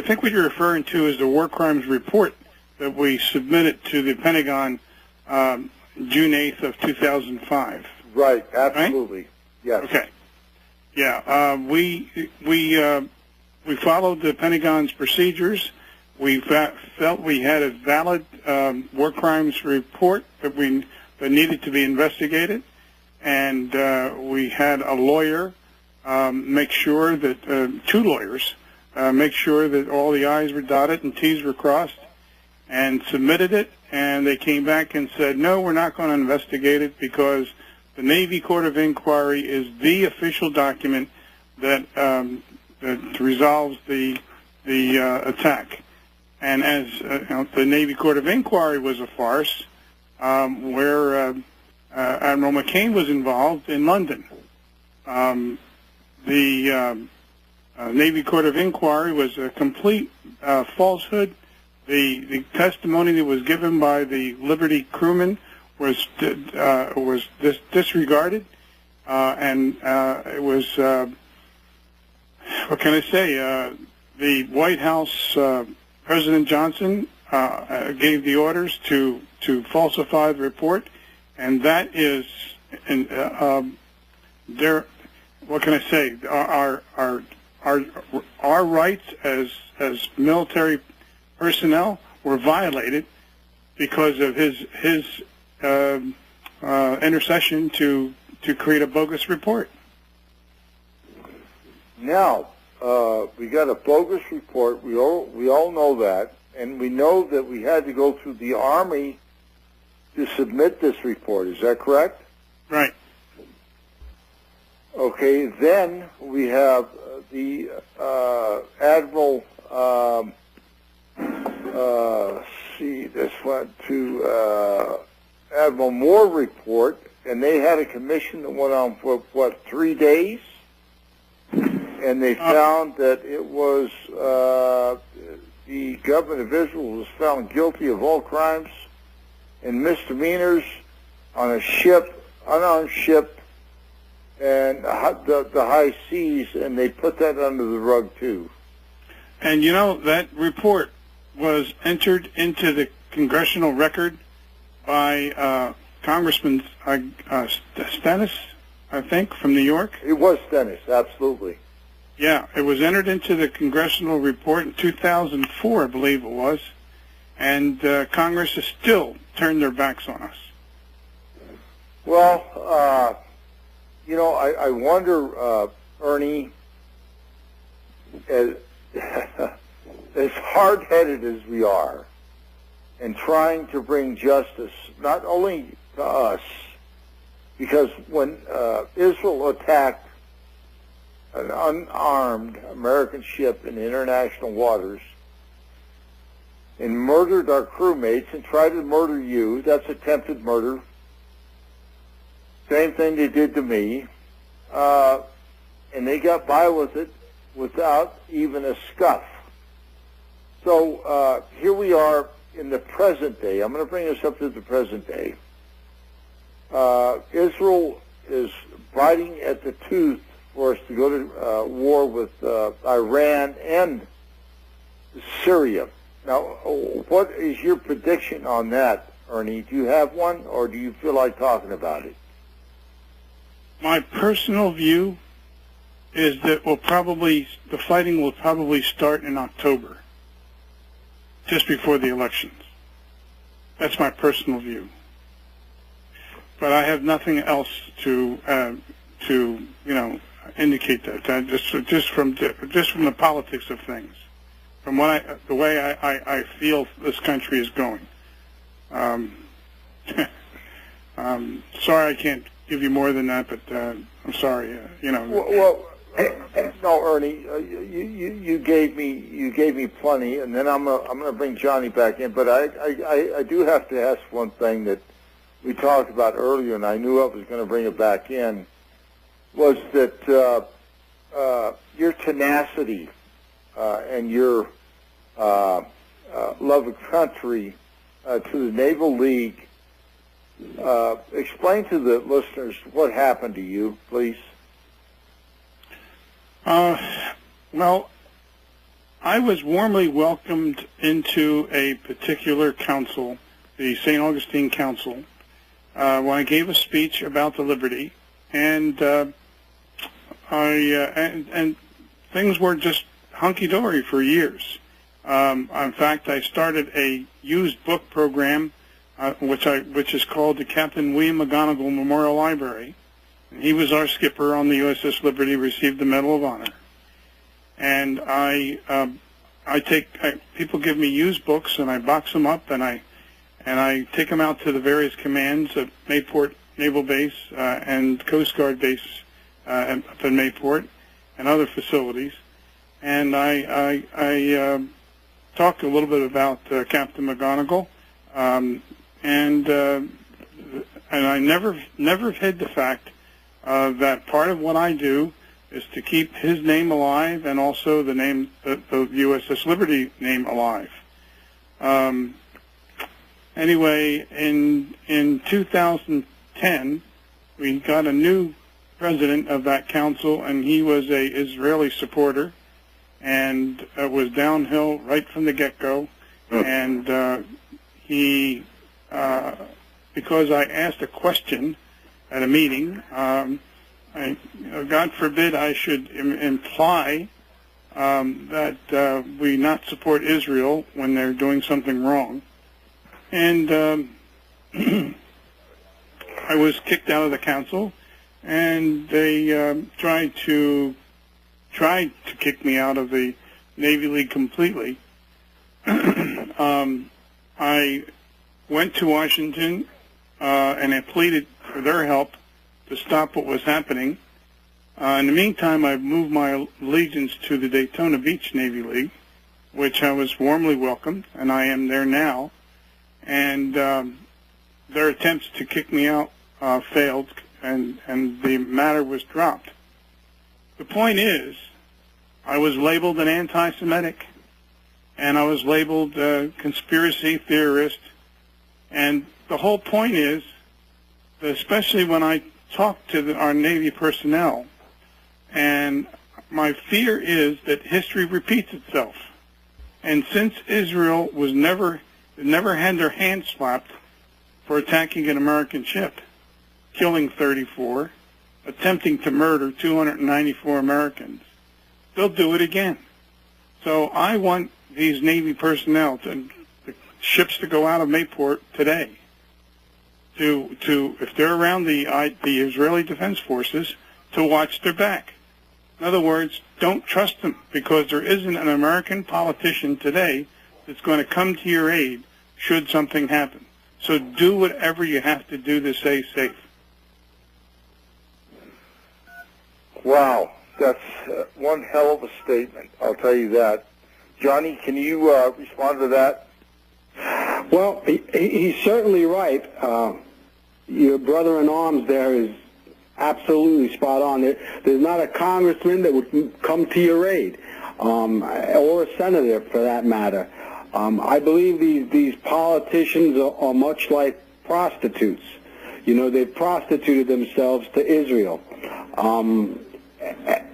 think what you're referring to is the War Crimes Report that we submitted to the Pentagon June 8th of 2005. Right, absolutely. Right? Yes. Okay. Yeah, we followed the Pentagon's procedures. We felt we had a valid war crimes report that needed to be investigated, and we had a lawyer make sure that two lawyers make sure that all the I's were dotted and T's were crossed, and submitted it. And they came back and said, no, we're not going to investigate it because the Navy Court of Inquiry is the official document that resolves the attack. And as the Navy Court of Inquiry was a farce, where Admiral McCain was involved in London. The Navy Court of Inquiry was a complete falsehood. The testimony that was given by the Liberty crewmen was disregarded, and it was what can I say? The White House, President Johnson gave the orders to falsify the report, and that is, what can I say? Our rights as military personnel were violated because of his intercession to create a bogus report. Now, we got a bogus report. We all know that, and we know that we had to go through the Army to submit this report. Is that correct? Right. Okay. Then we have the Admiral. This went to Admiral Moore report, and they had a commission that went on for, 3 days? And they found that it was the government of Israel was found guilty of all crimes and misdemeanors on a ship, unarmed ship, and the high seas, and they put that under the rug too. And you know, that report was entered into the congressional record by Congressman Stennis, I think, from New York. It was Stennis, absolutely. Yeah, it was entered into the congressional report in 2004, I believe it was, and Congress has still turned their backs on us. Well, you know, I wonder, Ernie, as hard-headed as we are, and trying to bring justice not only to us, because when Israel attacked an unarmed American ship in international waters and murdered our crewmates and tried to murder you, that's attempted murder. Same thing they did to me. And they got by with it without even a scuff. So here we are in the present day. I'm going to bring us up to the present day. Israel is biting at the tooth for us to go to war with Iran and Syria. Now, what is your prediction on that, Ernie? Do you have one, or do you feel like talking about it? My personal view is that the fighting will probably start in October, just before the elections. That's my personal view. But I have nothing else to indicate that. Just from the politics of things, from the way I feel this country is going. Sorry, I can't give you more than that, but I'm sorry. Well, no, Ernie, you gave me plenty, and then I'm gonna bring Johnny back in. But I do have to ask one thing that we talked about earlier, and I knew I was going to bring it back in, was that your tenacity and your love of country to the Naval League. Explain to the listeners what happened to you, please. Well, I was warmly welcomed into a particular council, the St. Augustine Council, when I gave a speech about the Liberty, and and things were just hunky-dory for years. In fact, I started a used book program, which is called the Captain William McGonigal Memorial Library. And he was our skipper on the USS Liberty, received the Medal of Honor. And people give me used books, and I box them up, and I take them out to the various commands at Mayport Naval Base and Coast Guard Base up in Mayport and other facilities. And I talk a little bit about Captain McGonigal, and I never hid the fact that part of what I do is to keep his name alive and also the USS Liberty name alive. Anyway, in 2010, we got a new president of that council, and he was a Israeli supporter, and it was downhill right from the get-go. And he, because I asked a question at a meeting, God forbid I should imply that we not support Israel when they're doing something wrong. And I was kicked out of the council, and they tried to kick me out of the Navy League completely. I went to Washington and I pleaded for their help to stop what was happening. In the meantime, I've moved my allegiance to the Daytona Beach Navy League, which I was warmly welcomed, and I am there now. And their attempts to kick me out failed, and the matter was dropped. The point is, I was labeled an anti-Semitic, and I was labeled a conspiracy theorist. And the whole point is, that especially when I talk to our Navy personnel, and my fear is that history repeats itself. And since Israel was never had their hands slapped for attacking an American ship, killing 34, attempting to murder 294 Americans, they'll do it again. So I want these Navy personnel, the ships to go out of Mayport today, to if they're around the Israeli Defense Forces, to watch their back. In other words, don't trust them, because there isn't an American politician today that's going to come to your aid should something happen. So do whatever you have to do to stay safe. Wow, that's one hell of a statement, I'll tell you that. Johnny, can you respond to that? Well, he's certainly right. Your brother-in-arms there is absolutely spot on. There's not a congressman that would come to your aid, or a senator for that matter. I believe these politicians are much like prostitutes. You know, they've prostituted themselves to Israel.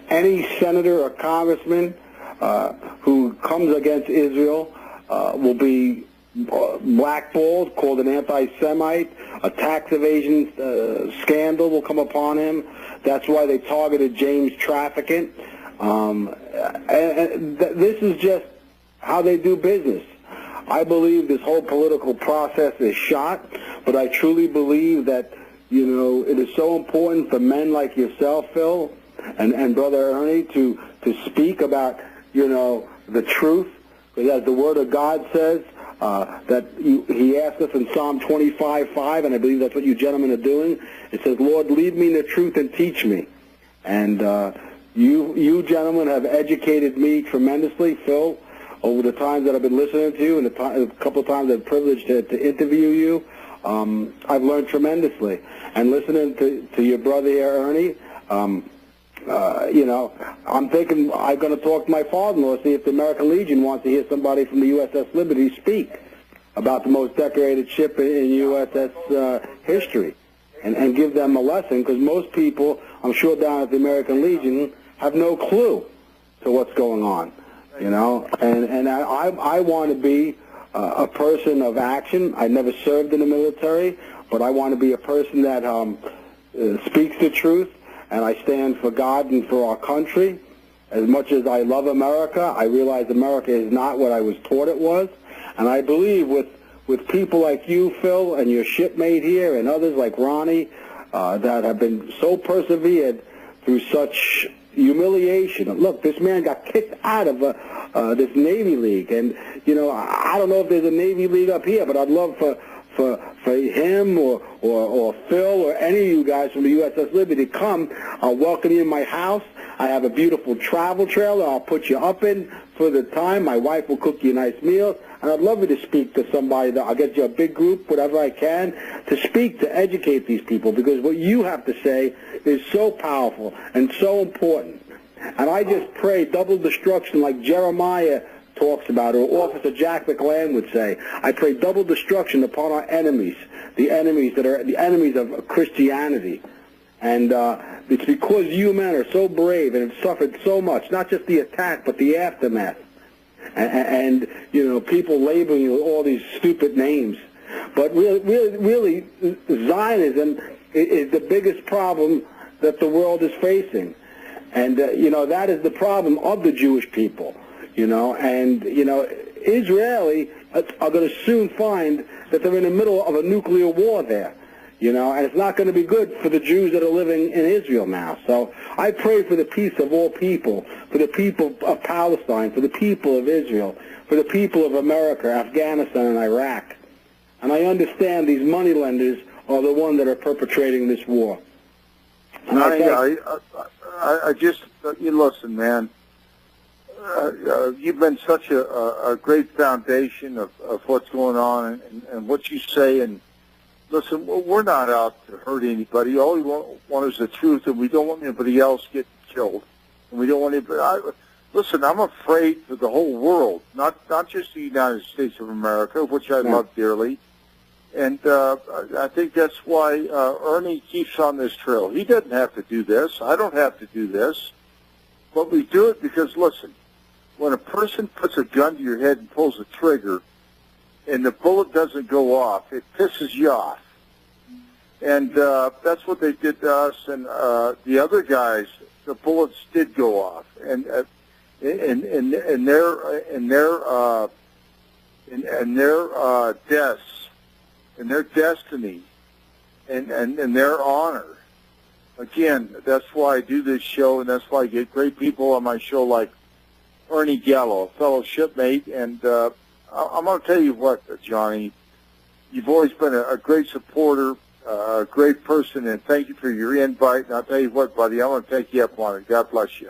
Any senator or congressman who comes against Israel will be blackballed, called an anti-Semite. A tax evasion scandal will come upon him. That's why they targeted James Trafficant. This is just how they do business. I believe this whole political process is shot, but I truly believe that, you know, it is so important for men like yourself, Phil, and Brother Ernie, to speak about, you know, the truth, because as the Word of God says, that he asked us in Psalm 25:5, and I believe that's what you gentlemen are doing. It says, Lord, lead me in the truth and teach me. And you gentlemen have educated me tremendously, Phil, over the times that I've been listening to you, and a couple of times I've been privileged to interview you. I've learned tremendously. And listening to your brother here, Ernie, you know, I'm thinking I'm going to talk to my father-in-law, see if the American Legion wants to hear somebody from the USS Liberty speak about the most decorated ship in USS history, and give them a lesson, because most people, I'm sure down at the American Legion, have no clue to what's going on, you know. And I want to be a person of action. I never served in the military, but I want to be a person that speaks the truth. And I stand for God and for our country. As much as I love America, I realize America is not what I was taught it was. And I believe with people like you, Phil, and your shipmate here, and others like Ronnie, that have been so persevered through such humiliation. Look, this man got kicked out of this Navy League. And, you know, I don't know if there's a Navy League up here, but I'd love for him or Phil or any of you guys from the USS Liberty to come. I'll welcome you in my house. I have a beautiful travel trailer I'll put you up in for the time. My wife will cook you a nice meal, and I'd love you to speak to somebody. I'll get you a big group, whatever I can, to speak, to educate these people, because what you have to say is so powerful and so important. And I just pray double destruction like Jeremiah talks about, or Officer Jack McLean would say. I pray double destruction upon our enemies, the enemies that are the enemies of Christianity. And it's because you men are so brave and have suffered so much, not just the attack, but the aftermath. And you know, people labeling you with all these stupid names. But really, Zionism is the biggest problem that the world is facing. And, you know, that is the problem of the Jewish people, you know. And, you know, Israelis are going to soon find that they're in the middle of a nuclear war there. You know, and it's not going to be good for the Jews that are living in Israel now. So I pray for the peace of all people, for the people of Palestine, for the people of Israel, for the people of America, Afghanistan, and Iraq. And I understand these moneylenders are the ones that are perpetrating this war. And I just, you listen, man. You've been such a great foundation of what's going on and what you say, and listen, we're not out to hurt anybody. All we want is the truth, and we don't want anybody else getting killed. And we don't want anybody... Listen, I'm afraid for the whole world, not just the United States of America, which I love dearly. And I think that's why Ernie keeps on this trail. He doesn't have to do this. I don't have to do this. But we do it because, listen, when a person puts a gun to your head and pulls the trigger, and the bullet doesn't go off, it pisses you off. And that's what they did to us. And the other guys, the bullets did go off. And their deaths, and their destiny, and their honor. Again, that's why I do this show, and that's why I get great people on my show like Ernie Gallo, a fellow shipmate, and I'm going to tell you what, Johnny, you've always been a great supporter, a great person, and thank you for your invite. And I'll tell you what, buddy, I'm going to take you up on it. God bless you.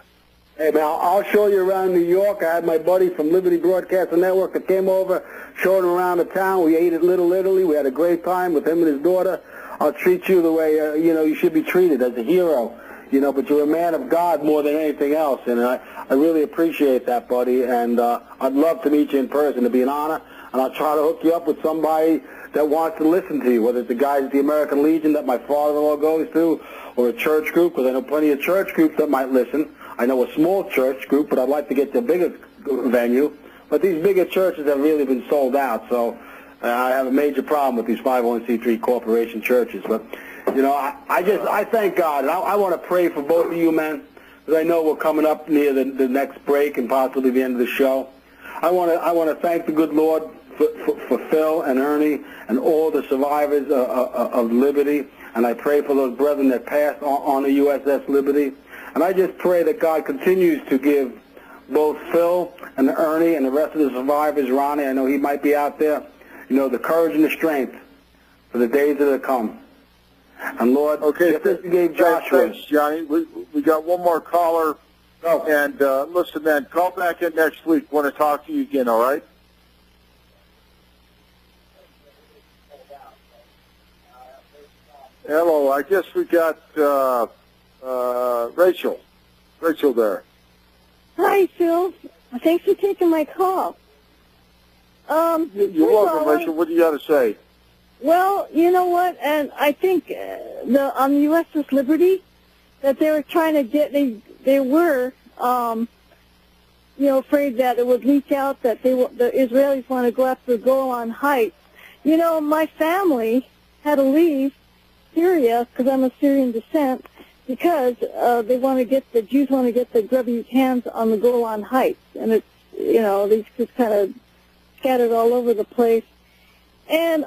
Hey, man, I'll show you around New York. I had my buddy from Liberty Broadcasting Network that came over, showed him around the town. We ate at Little Italy. We had a great time with him and his daughter. I'll treat you the way, you know, you should be treated, as a hero. You know, but you're a man of God more than anything else, and I really appreciate that, buddy, and I'd love to meet you in person. It'd be an honor, and I'll try to hook you up with somebody that wants to listen to you, whether it's the guys at the American Legion that my father-in-law goes to, or a church group, because I know plenty of church groups that might listen. I know a small church group, but I'd like to get to a bigger venue. But these bigger churches have really been sold out, so I have a major problem with these 501c3 corporation churches. But you know, I thank God, and I want to pray for both of you, men, because I know we're coming up near the next break and possibly the end of the show. I want to thank the good Lord for Phil and Ernie and all the survivors of Liberty, and I pray for those brethren that passed on the USS Liberty. And I just pray that God continues to give both Phil and Ernie and the rest of the survivors, Ronnie, I know he might be out there, you know, the courage and the strength for the days that are to come. And Lord, okay, just you gave Joshua. Thanks, Johnny. We got one more caller. Oh. And listen, man, call back in next week. Want to talk to you again, all right? Hello, I guess we got Rachel. Rachel there. Hi, Phil. Thanks for taking my call. You're welcome, Rachel. What do you got to say? Well, you know what, and I think on the USS Liberty that they were trying to get, they were, you know, afraid that it would leak out that the Israelis want to go after Golan Heights. You know, my family had to leave Syria because I'm of Syrian descent because they want to get the Jews want to get the grubby hands on the Golan Heights, and it's, you know, these just kind of scattered all over the place. And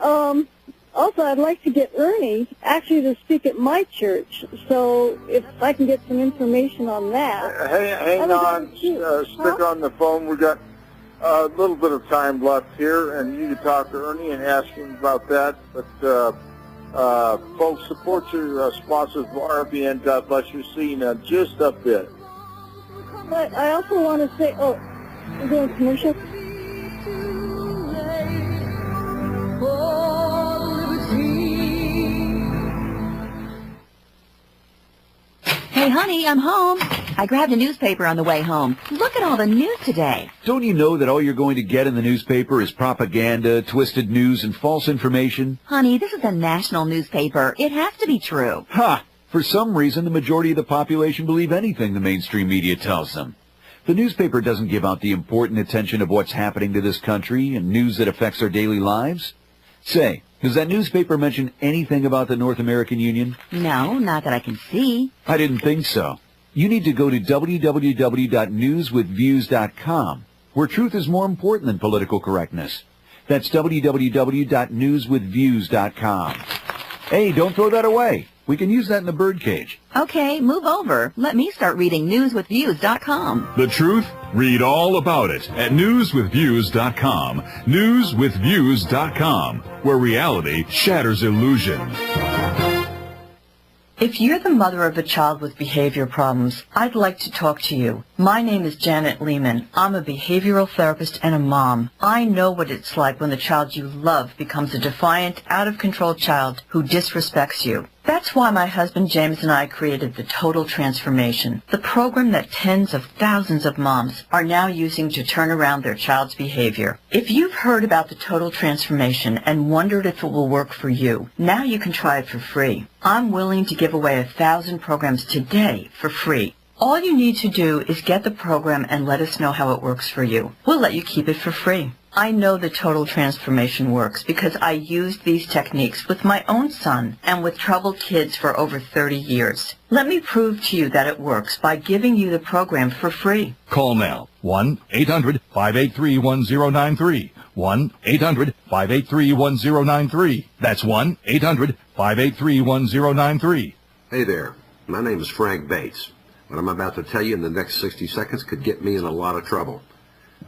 also, I'd like to get Ernie actually to speak at my church. So if I can get some information on that. Hang on, stick on the phone. We got a little bit of time left here, and you can talk to Ernie and ask him about that. But folks, support your sponsors, RBN. God bless you. See you in just a bit. But I also want to say, Is there a commercial? Hey, honey, I'm home. I grabbed a newspaper on the way home. Look at all the news today. Don't you know that all you're going to get in the newspaper is propaganda, twisted news, and false information? Honey, this is a national newspaper. It has to be true. Ha! For some reason, the majority of the population believe anything the mainstream media tells them. The newspaper doesn't give out the important attention of what's happening to this country and news that affects our daily lives. Say, does that newspaper mention anything about the North American Union? No, not that I can see. I didn't think so. You need to go to www.newswithviews.com, where truth is more important than political correctness. That's www.newswithviews.com. Hey, don't throw that away. We can use that in the birdcage. Okay, move over. Let me start reading newswithviews.com. The truth? Read all about it at newswithviews.com. Newswithviews.com, where reality shatters illusion. If you're the mother of a child with behavior problems, I'd like to talk to you. My name is Janet Lehman. I'm a behavioral therapist and a mom. I know what it's like when the child you love becomes a defiant, out-of-control child who disrespects you. That's why my husband James and I created the Total Transformation, the program that tens of thousands of moms are now using to turn around their child's behavior. If you've heard about the Total Transformation and wondered if it will work for you, now you can try it for free. I'm willing to give away 1,000 programs today for free. All you need to do is get the program and let us know how it works for you. We'll let you keep it for free. I know the Total Transformation works because I used these techniques with my own son and with troubled kids for over 30 years. Let me prove to you that it works by giving you the program for free. Call now. 1-800-583-1093. 1-800-583-1093. That's 1-800-583-1093. Hey there. My name is Frank Bates. What I'm about to tell you in the next 60 seconds could get me in a lot of trouble.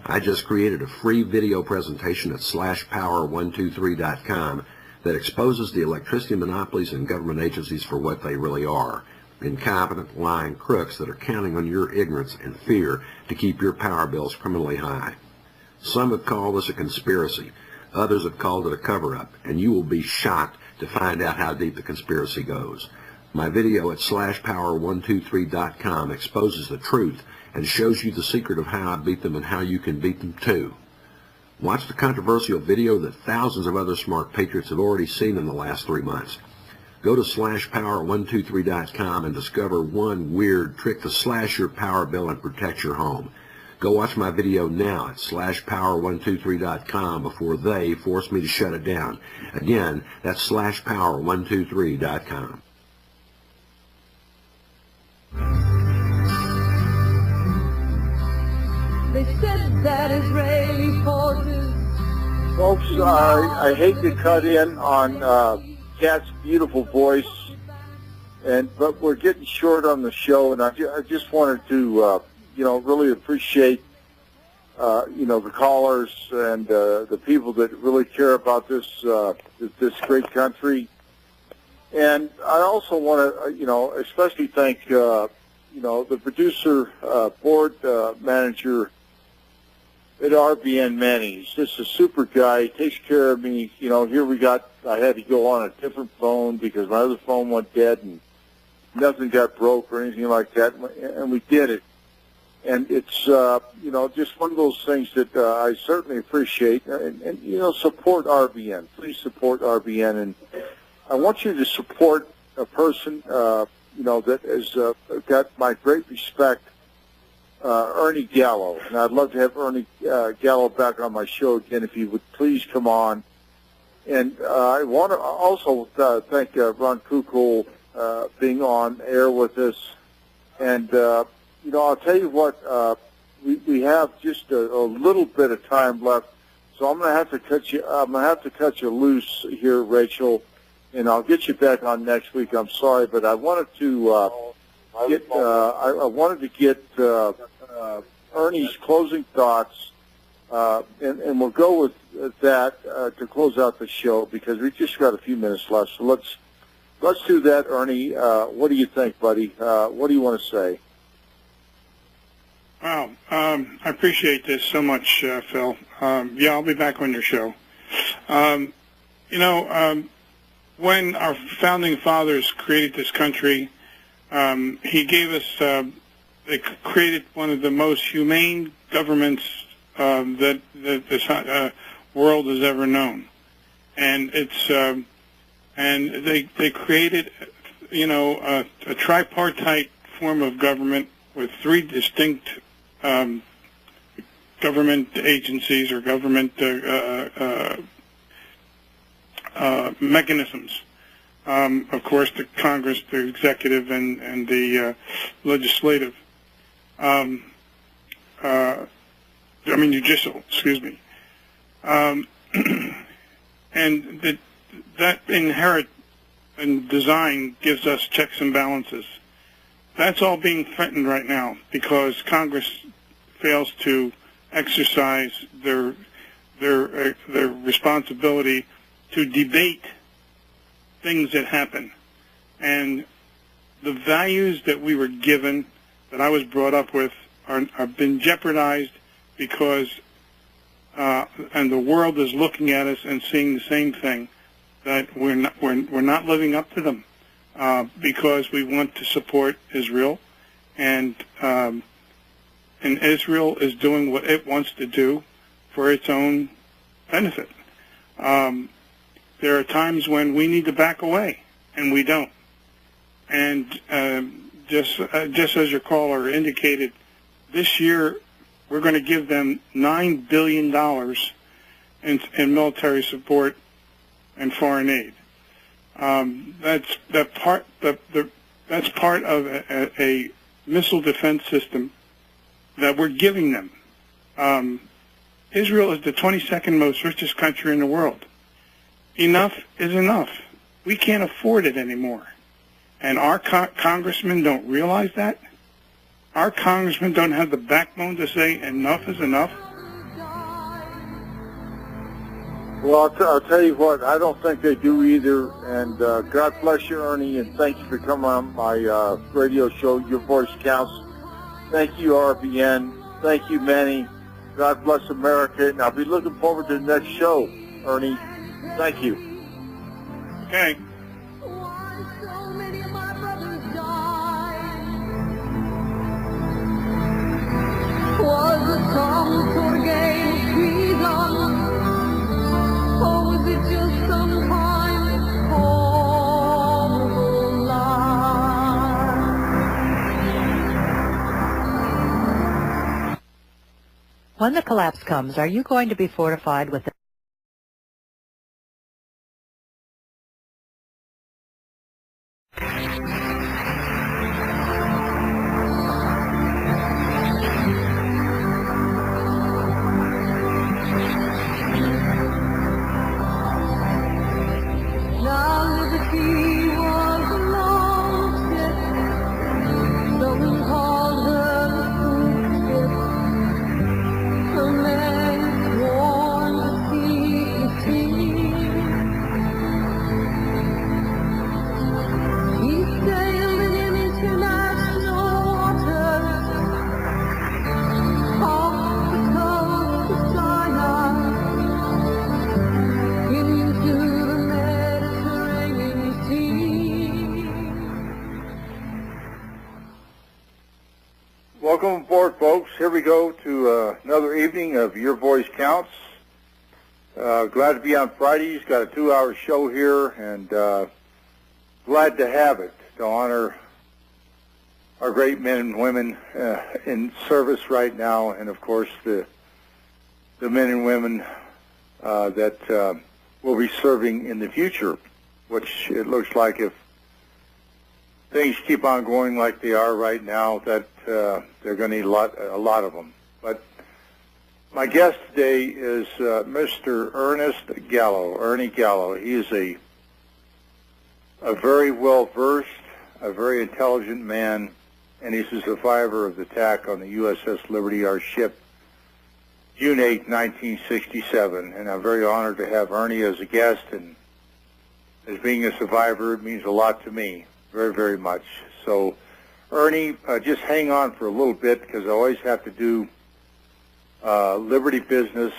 I just created a free video presentation at /power123.com that exposes the electricity monopolies and government agencies for what they really are. Incompetent, lying crooks that are counting on your ignorance and fear to keep your power bills criminally high. Some have called this a conspiracy. Others have called it a cover-up, and you will be shocked to find out how deep the conspiracy goes. My video at /power123.com exposes the truth and shows you the secret of how I beat them and how you can beat them too. Watch the controversial video that thousands of other smart patriots have already seen in the last 3 months. Go to /power123.com and discover one weird trick to slash your power bill and protect your home. Go watch my video now at /power123.com before they force me to shut it down. Again, that's /power123.com. They said that Israeli forces. Folks, I hate to cut in on Kat's beautiful voice, but we're getting short on the show, and I just wanted to, really appreciate, the callers and the people that really care about this great country. And I also want to, especially thank, the producer, board manager at RBN Manny. He's just a super guy. He takes care of me. Here I had to go on a different phone because my other phone went dead and nothing got broke or anything like that, and we did it. And it's, just one of those things that I certainly appreciate. And support RBN. Please support RBN. And I want you to support a person, that has got my great respect, Ernie Gallo. And I'd love to have Ernie Gallo back on my show again if he would please come on. And I want to also thank Ron Kukul being on air with us. And, I'll tell you what, we have just a little bit of time left. So I'm going to have to cut you loose here, Rachel. And I'll get you back on next week. I'm sorry, but I wanted to get Ernie's closing thoughts, and we'll go with that to close out the show because we've just got a few minutes left. So let's do that, Ernie. What do you think, buddy? What do you want to say? Wow. I appreciate this so much, Phil. Yeah, I'll be back on your show. When our founding fathers created this country, he gave us, they created one of the most humane governments that this world has ever known. And it's, and they created, a tripartite form of government with three distinct government agencies or government mechanisms. Of course, the Congress, the executive, and the legislative. Judicial, excuse me. And that inherent and design gives us checks and balances. That's all being threatened right now because Congress fails to exercise their responsibility to debate things that happen. And the values that we were given, that I was brought up with, have been jeopardized because, and the world is looking at us and seeing the same thing, that we're not living up to them because we want to support Israel, and Israel is doing what it wants to do for its own benefit. There are times when we need to back away, and we don't. And just as your caller indicated, this year we're going to give them $9 billion in military support and foreign aid. That's part of a missile defense system that we're giving them. Israel is the 22nd most richest country in the world. Enough is enough. We can't afford it anymore. And our congressmen don't realize that. Our congressmen don't have the backbone to say enough is enough. Well, I'll tell you what, I don't think they do either. And God bless you, Ernie, and thank you for coming on my radio show, Your Voice Counts. Thank you, RBN. Thank you, Manny. God bless America. And I'll be looking forward to the next show, Ernie. Thank you. Okay. Was it some sort of game of treason, or was it just some kind of horrible lie? When the collapse comes, are you going to be fortified with Welcome aboard, folks. Here we go to another evening of Your Voice Counts. Glad to be on Fridays. Got a 2-hour show here, and glad to have it to honor our great men and women in service right now, and of course the men and women that will be serving in the future, which it looks like if things keep on going like they are right now, that they're going to need a lot of them. But my guest today is Mr. Ernie Gallo. He is a very well-versed, a very intelligent man, and he's a survivor of the attack on the USS Liberty, our ship, June 8, 1967. And I'm very honored to have Ernie as a guest, and as being a survivor, it means a lot to me. Very, very much. So, Ernie, just hang on for a little bit because I always have to do Liberty business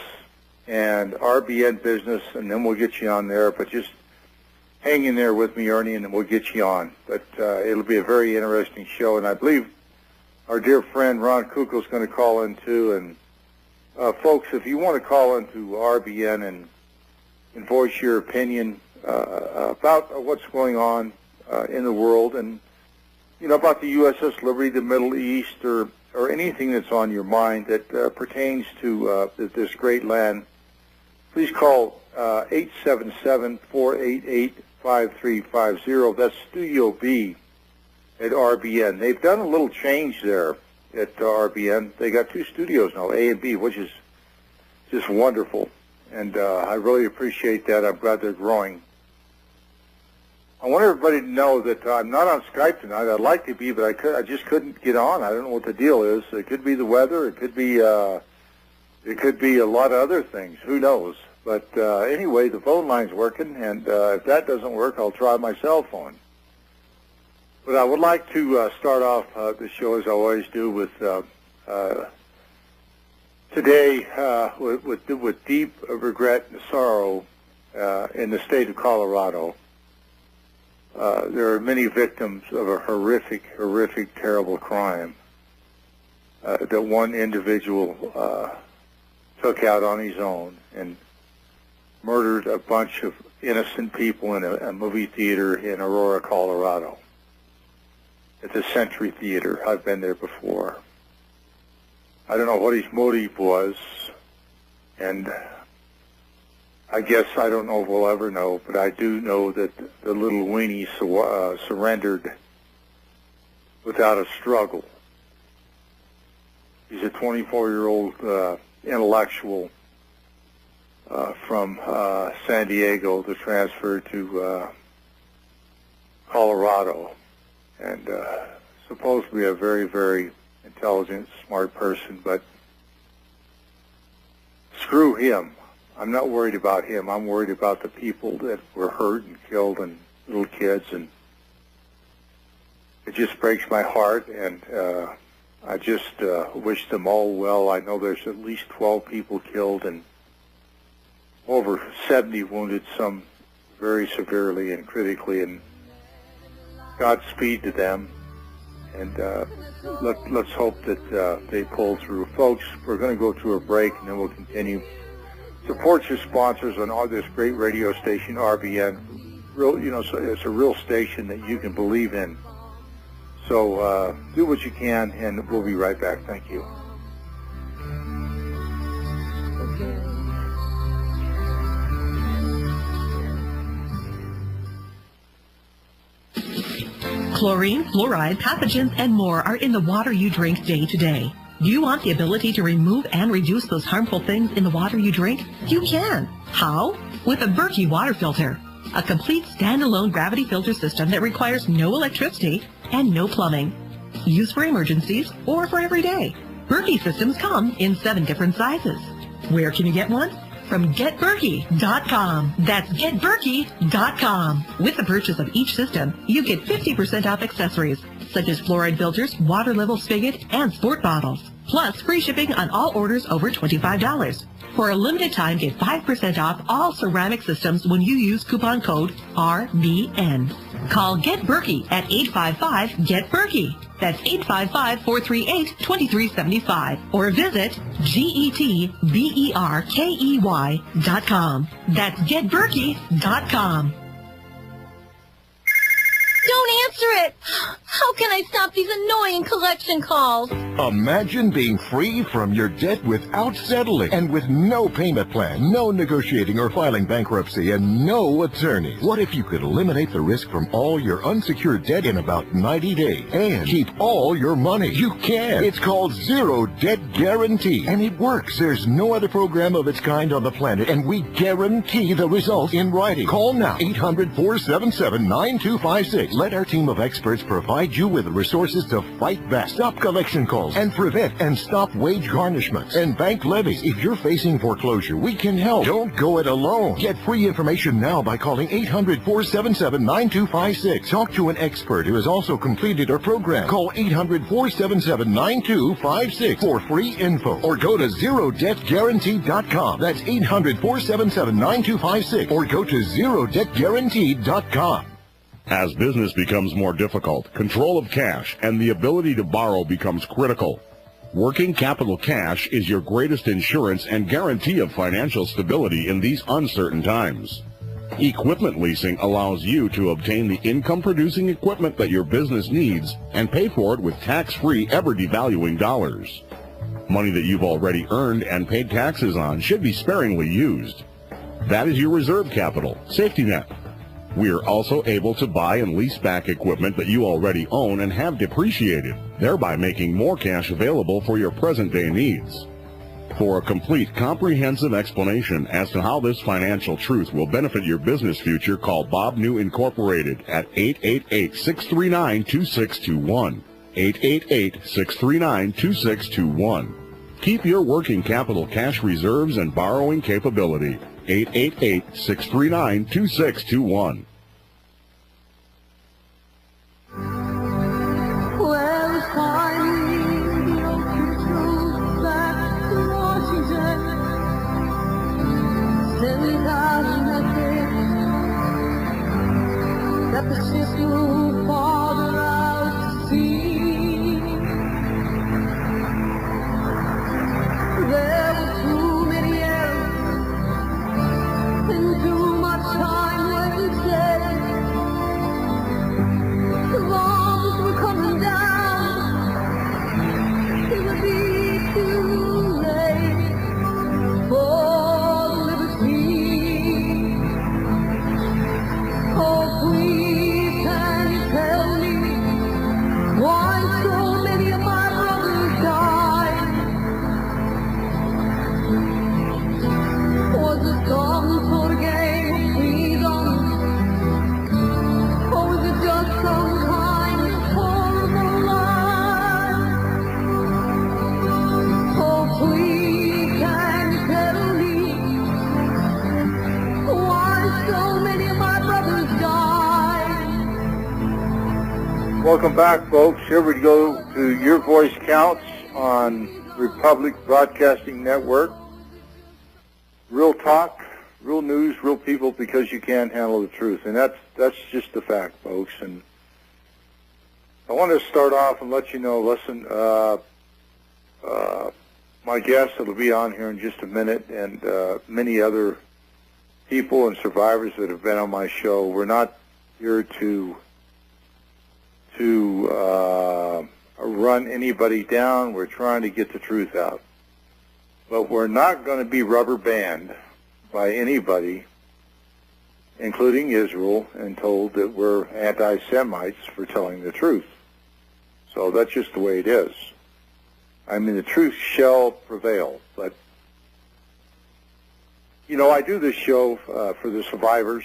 and RBN business, and then we'll get you on there. But just hang in there with me, Ernie, and then we'll get you on. But it'll be a very interesting show, and I believe our dear friend Ron Kukoc is going to call in too. And folks, if you want to call into RBN and voice your opinion about what's going on in the world, and about the USS Liberty, the Middle East, or anything that's on your mind that pertains to this great land, please call 877-488-5350. That's Studio B at RBN. They've done a little change there at RBN. They got 2 studios now, A and B, which is just wonderful. And I really appreciate that. I'm glad they're growing. I want everybody to know that I'm not on Skype tonight. I'd like to be, but I just couldn't get on. I don't know what the deal is. It could be the weather. It could be a lot of other things. Who knows? But anyway, the phone line's working, and if that doesn't work, I'll try my cell phone. But I would like to start off the show as I always do with today with deep regret and sorrow in the state of Colorado. There are many victims of a horrific, terrible crime that one individual took out on his own and murdered a bunch of innocent people in a movie theater in Aurora, Colorado, at the Century Theater. I've been there before. I don't know what his motive was, and I guess I don't know if we'll ever know, but I do know that the little weenie surrendered without a struggle. He's a 24-year-old intellectual from San Diego that transferred to Colorado, and supposedly a very, very intelligent, smart person, but screw him. I'm not worried about him. I'm worried about the people that were hurt and killed and little kids, and it just breaks my heart, and I just wish them all well. I know there's at least 12 people killed and over 70 wounded, some very severely and critically, and Godspeed to them, and let's hope that they pull through. Folks, we're going to go to a break, and then we'll continue. Support your sponsors on all this great radio station, RBN. So it's a real station that you can believe in. So do what you can, and we'll be right back. Thank you. Chlorine, fluoride, pathogens, and more are in the water you drink day to day. Do you want the ability to remove and reduce those harmful things in the water you drink? You can. How? With a Berkey water filter. A complete standalone gravity filter system that requires no electricity and no plumbing. Used for emergencies or for every day. Berkey systems come in 7 different sizes. Where can you get one? From GetBerkey.com. That's GetBerkey.com. With the purchase of each system, you get 50% off accessories, such as fluoride filters, water level spigot, and sport bottles. Plus, free shipping on all orders over $25. For a limited time, get 5% off all ceramic systems when you use coupon code RBN. Call Get Berkey at 855-GET-BERKEY. That's 855-438-2375. Or visit GetBerkey.com. That's GetBerkey.com. Don't answer it! How can I stop these annoying collection calls? Imagine being free from your debt without settling, and with no payment plan, no negotiating or filing bankruptcy, and no attorney. What if you could eliminate the risk from all your unsecured debt in about 90 days and keep all your money? You can. It's called Zero Debt Guarantee, and it works. There's no other program of its kind on the planet, and we guarantee the results in writing. Call now, 800-477-9256. Let our team of experts provide provide you with the resources to fight back, stop collection calls, and prevent and stop wage garnishments and bank levies. If you're facing foreclosure, we can help. Don't go it alone. Get free information now by calling 800-477-9256. Talk to an expert who has also completed our program. Call 800-477-9256 for free info or go to ZeroDebtGuaranteed.com. That's 800-477-9256 or go to ZeroDebtGuaranteed.com. As business becomes more difficult, control of cash and the ability to borrow becomes critical. Working capital cash is your greatest insurance and guarantee of financial stability in these uncertain times. Equipment leasing allows you to obtain the income-producing equipment that your business needs and pay for it with tax-free, ever-devaluing dollars. Money that you've already earned and paid taxes on should be sparingly used. That is your reserve capital, safety net. We are also able to buy and lease back equipment that you already own and have depreciated, thereby making more cash available for your present-day needs. For a complete, comprehensive explanation as to how this financial truth will benefit your business future, call Bob New Incorporated at 888-639-2621. 888-639-2621. Keep your working capital cash reserves and borrowing capability. 888-639-2621. Well, finally, the ocean truth back to Washington, sending out a message that the ship moved farther out to sea. There were too many errors and too much time wasted. The bombs were coming down. It would be too late for liberty. Oh, please, can you tell me why so many of my brothers died? Was it some sort of game of freedom? Or was it just some kind of horrible lie? Oh, please, can you tell me why so many of my brothers died? Welcome back, folks. Here we go to Your Voice Counts on Republic Broadcasting Network. Real talk, real news, real people, because you can't handle the truth. And that's just the fact, folks. And I want to start off and let you know, listen, my guest that'll be on here in just a minute, and many other people and survivors that have been on my show, we're not here to run anybody down. We're trying to get the truth out. But we're not going to be rubber banded by anybody, including Israel, and told that we're anti-Semites for telling the truth. So that's just the way it is. I mean, the truth shall prevail. But, you know, I do this show for the survivors,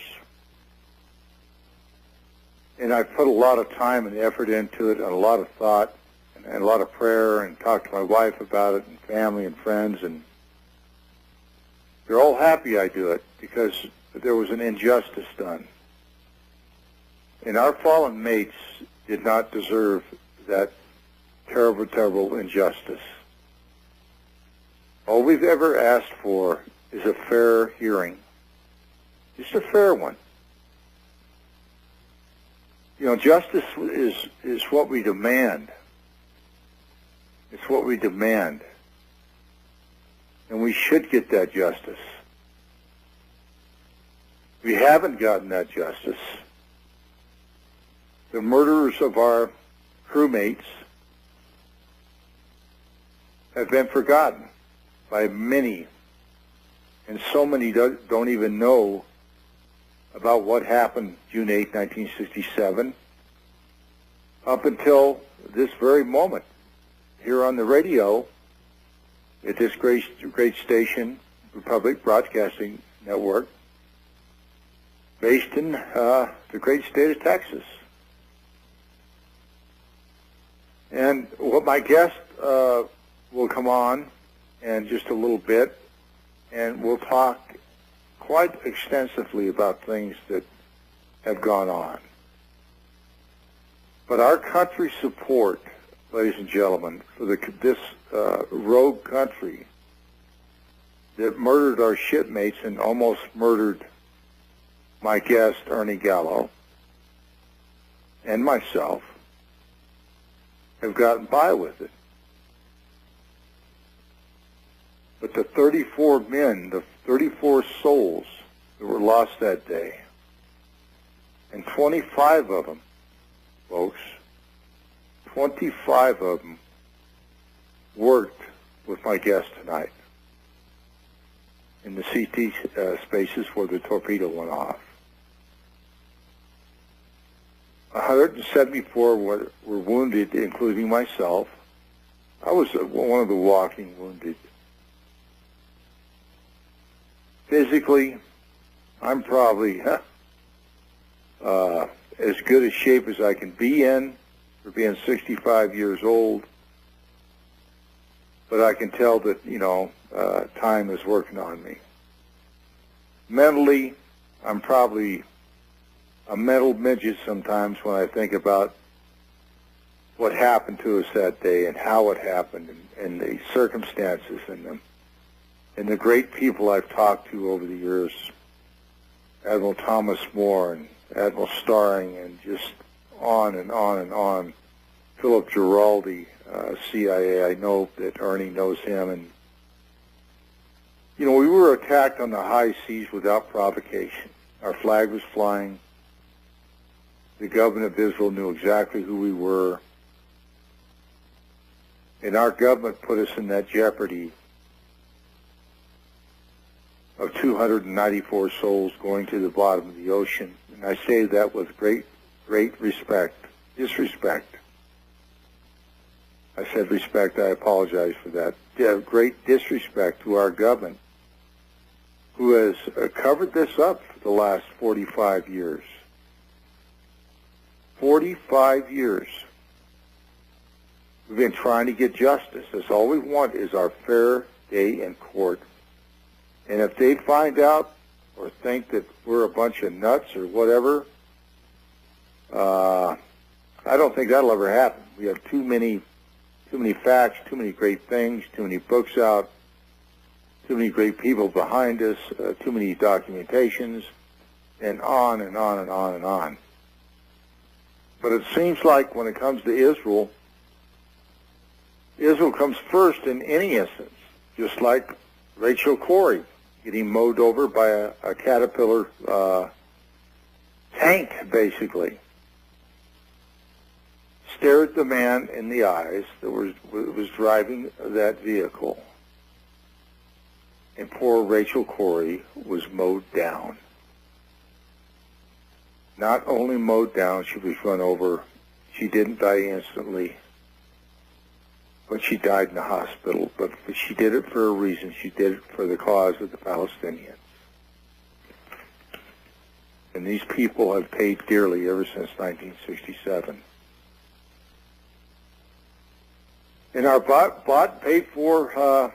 and I've put a lot of time and effort into it, and a lot of thought, and a lot of prayer, and talked to my wife about it, and family and friends, and they're all happy I do it because there was an injustice done. And our fallen mates did not deserve that terrible, terrible injustice. All we've ever asked for is a fair hearing, just a fair one. You know, justice is what we demand. It's what we demand. And we should get that justice. We haven't gotten that justice. The murderers of our crewmates have been forgotten by many, and so many don't even know about what happened June 8, 1967, up until this very moment. Here on the radio, at this great station, Republic Broadcasting Network, based in the great state of Texas. And what my guest will come on in just a little bit, and we'll talk quite extensively about things that have gone on. But our country's support, ladies and gentlemen, for this rogue country that murdered our shipmates and almost murdered my guest, Ernie Gallo, and myself, have gotten by with it. But the 34 men, the 34 souls that were lost that day, and 25 of them, folks, 25 of them worked with my guest tonight in the CT spaces where the torpedo went off. 174 were wounded, including myself. I was one of the walking wounded. Physically, I'm probably as good a shape as I can be in for being 65 years old. But I can tell that, time is working on me. Mentally, I'm probably a mental midget sometimes when I think about what happened to us that day and how it happened and the circumstances and the great people I've talked to over the years, Admiral Thomas Moore and Admiral Starring and just on and on and on. Philip Giraldi, CIA, I know that Ernie knows him. And, we were attacked on the high seas without provocation. Our flag was flying. The government of Israel knew exactly who we were. And our government put us in that jeopardy of 294 souls going to the bottom of the ocean. And I say that with great disrespect. I said respect, I apologize for that. Great disrespect to our government, who has covered this up for the last 45 years. 45 years. We've been trying to get justice. That's all we want is our fair day in court. And if they find out or think that we're a bunch of nuts or whatever, I don't think that'll ever happen. We have too many facts, too many great things, too many books out, too many great people behind us, too many documentations, and on and on and on and on. But it seems like when it comes to Israel, Israel comes first in any instance, just like Rachel Corrie getting mowed over by a Caterpillar tank, basically. Stared at the man in the eyes that was driving that vehicle. And poor Rachel Corrie was mowed down. Not only mowed down, she was run over. She didn't die instantly, but she died in the hospital. But she did it for a reason. She did it for the cause of the Palestinians. And these people have paid dearly ever since 1967. And our bought paid for,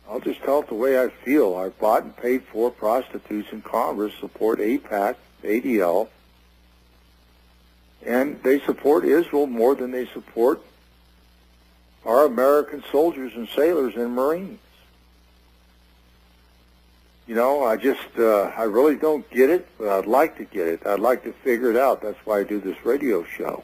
I'll just tell it the way I feel, our bought and paid for prostitutes in Congress support AIPAC, ADL, and they support Israel more than they support our American soldiers and sailors and Marines. I really don't get it, but I'd like to get it. I'd like to figure it out. That's why I do this radio show.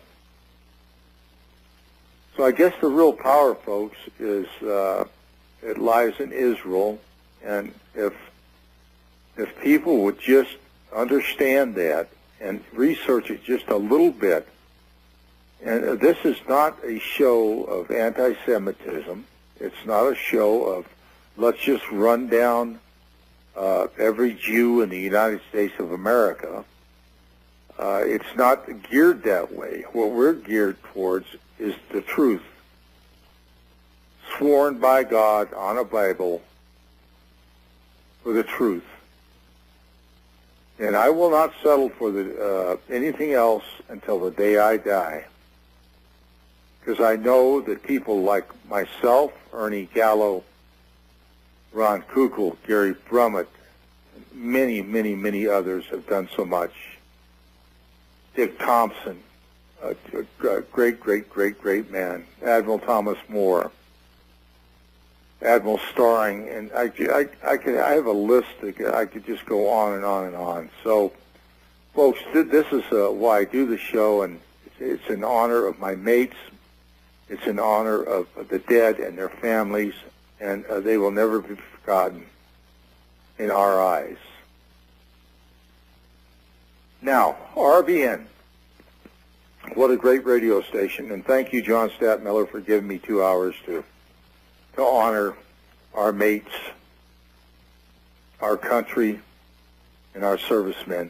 So I guess the real power, folks, is it lies in Israel, and if people would just understand that and research it just a little bit, and this is not a show of anti-Semitism. It's not a show of let's just run down every Jew in the United States of America. It's not geared that way. What we're geared towards is the truth, sworn by God on a Bible for the truth. And I will not settle for anything else until the day I die. because I know that people like myself, Ernie Gallo, Ron Kukl, Gary Brummett, many, many, many others have done so much. Dick Thompson, a great, great, great, great man. Admiral Thomas Moore, Admiral Starring, and I have a list that I could just go on and on and on. So, folks, this is why I do the show, and it's in honor of my mates. It's in honor of the dead and their families, and they will never be forgotten in our eyes. Now, RBN, what a great radio station, and thank you, John Statmiller, for giving me 2 hours to honor our mates, our country, and our servicemen.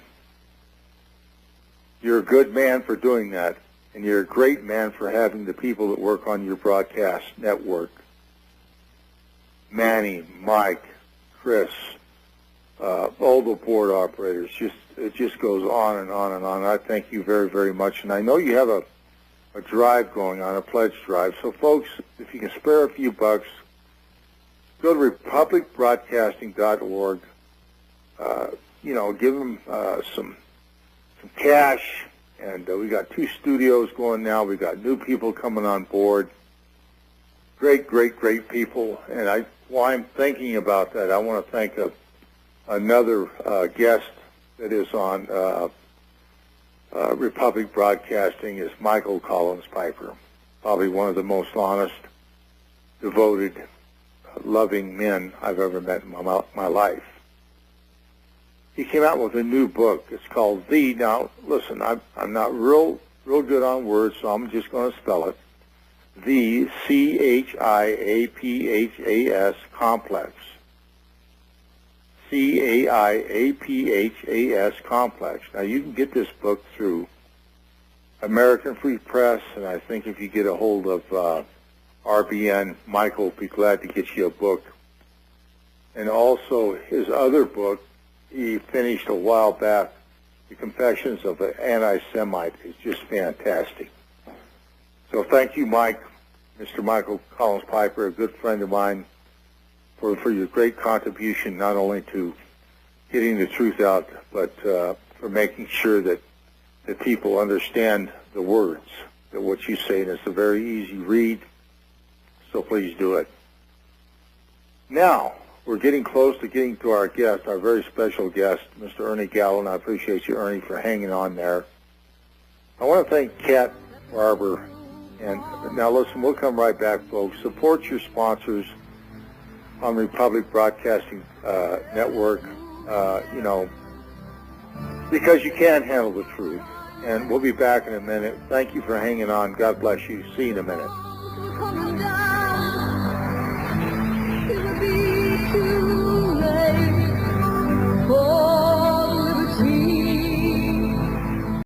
You're a good man for doing that, and you're a great man for having the people that work on your broadcast network. Manny, Mike, Chris, all the board operators, it just goes on and on and on. I thank you very, very much. And I know you have a drive going on, a pledge drive. So, folks, if you can spare a few bucks, go to republicbroadcasting.org. Give them some cash. And we got 2 studios going now. We got new people coming on board. Great, great, great people. And while I'm thinking about that, I want to thank another guest that is on Republic Broadcasting is Michael Collins Piper, probably one of the most honest, devoted, loving men I've ever met in my life. He came out with a new book. It's called Now, listen, I'm not real good on words, so I'm just going to spell it. The CHIAPHAS Complex. CAIAPHAS Complex. Now, you can get this book through American Free Press, and I think if you get a hold of RBN, Michael will be glad to get you a book. And also, his other book, he finished a while back, The Confessions of an Anti-Semite. It's just fantastic. So thank you, Mike, Mr. Michael Collins Piper, a good friend of mine, for your great contribution, not only to getting the truth out, but for making sure that people understand the words, that what you say, and it's a very easy read, so please do it. Now, we're getting close to getting to our guest, our very special guest, Mr. Ernie Gallo, and I appreciate you, Ernie, for hanging on there. I want to thank Kat Barber. And now, listen, we'll come right back, folks. Support your sponsors on Republic Broadcasting Network, because you can handle the truth. And we'll be back in a minute. Thank you for hanging on. God bless you. See you in a minute.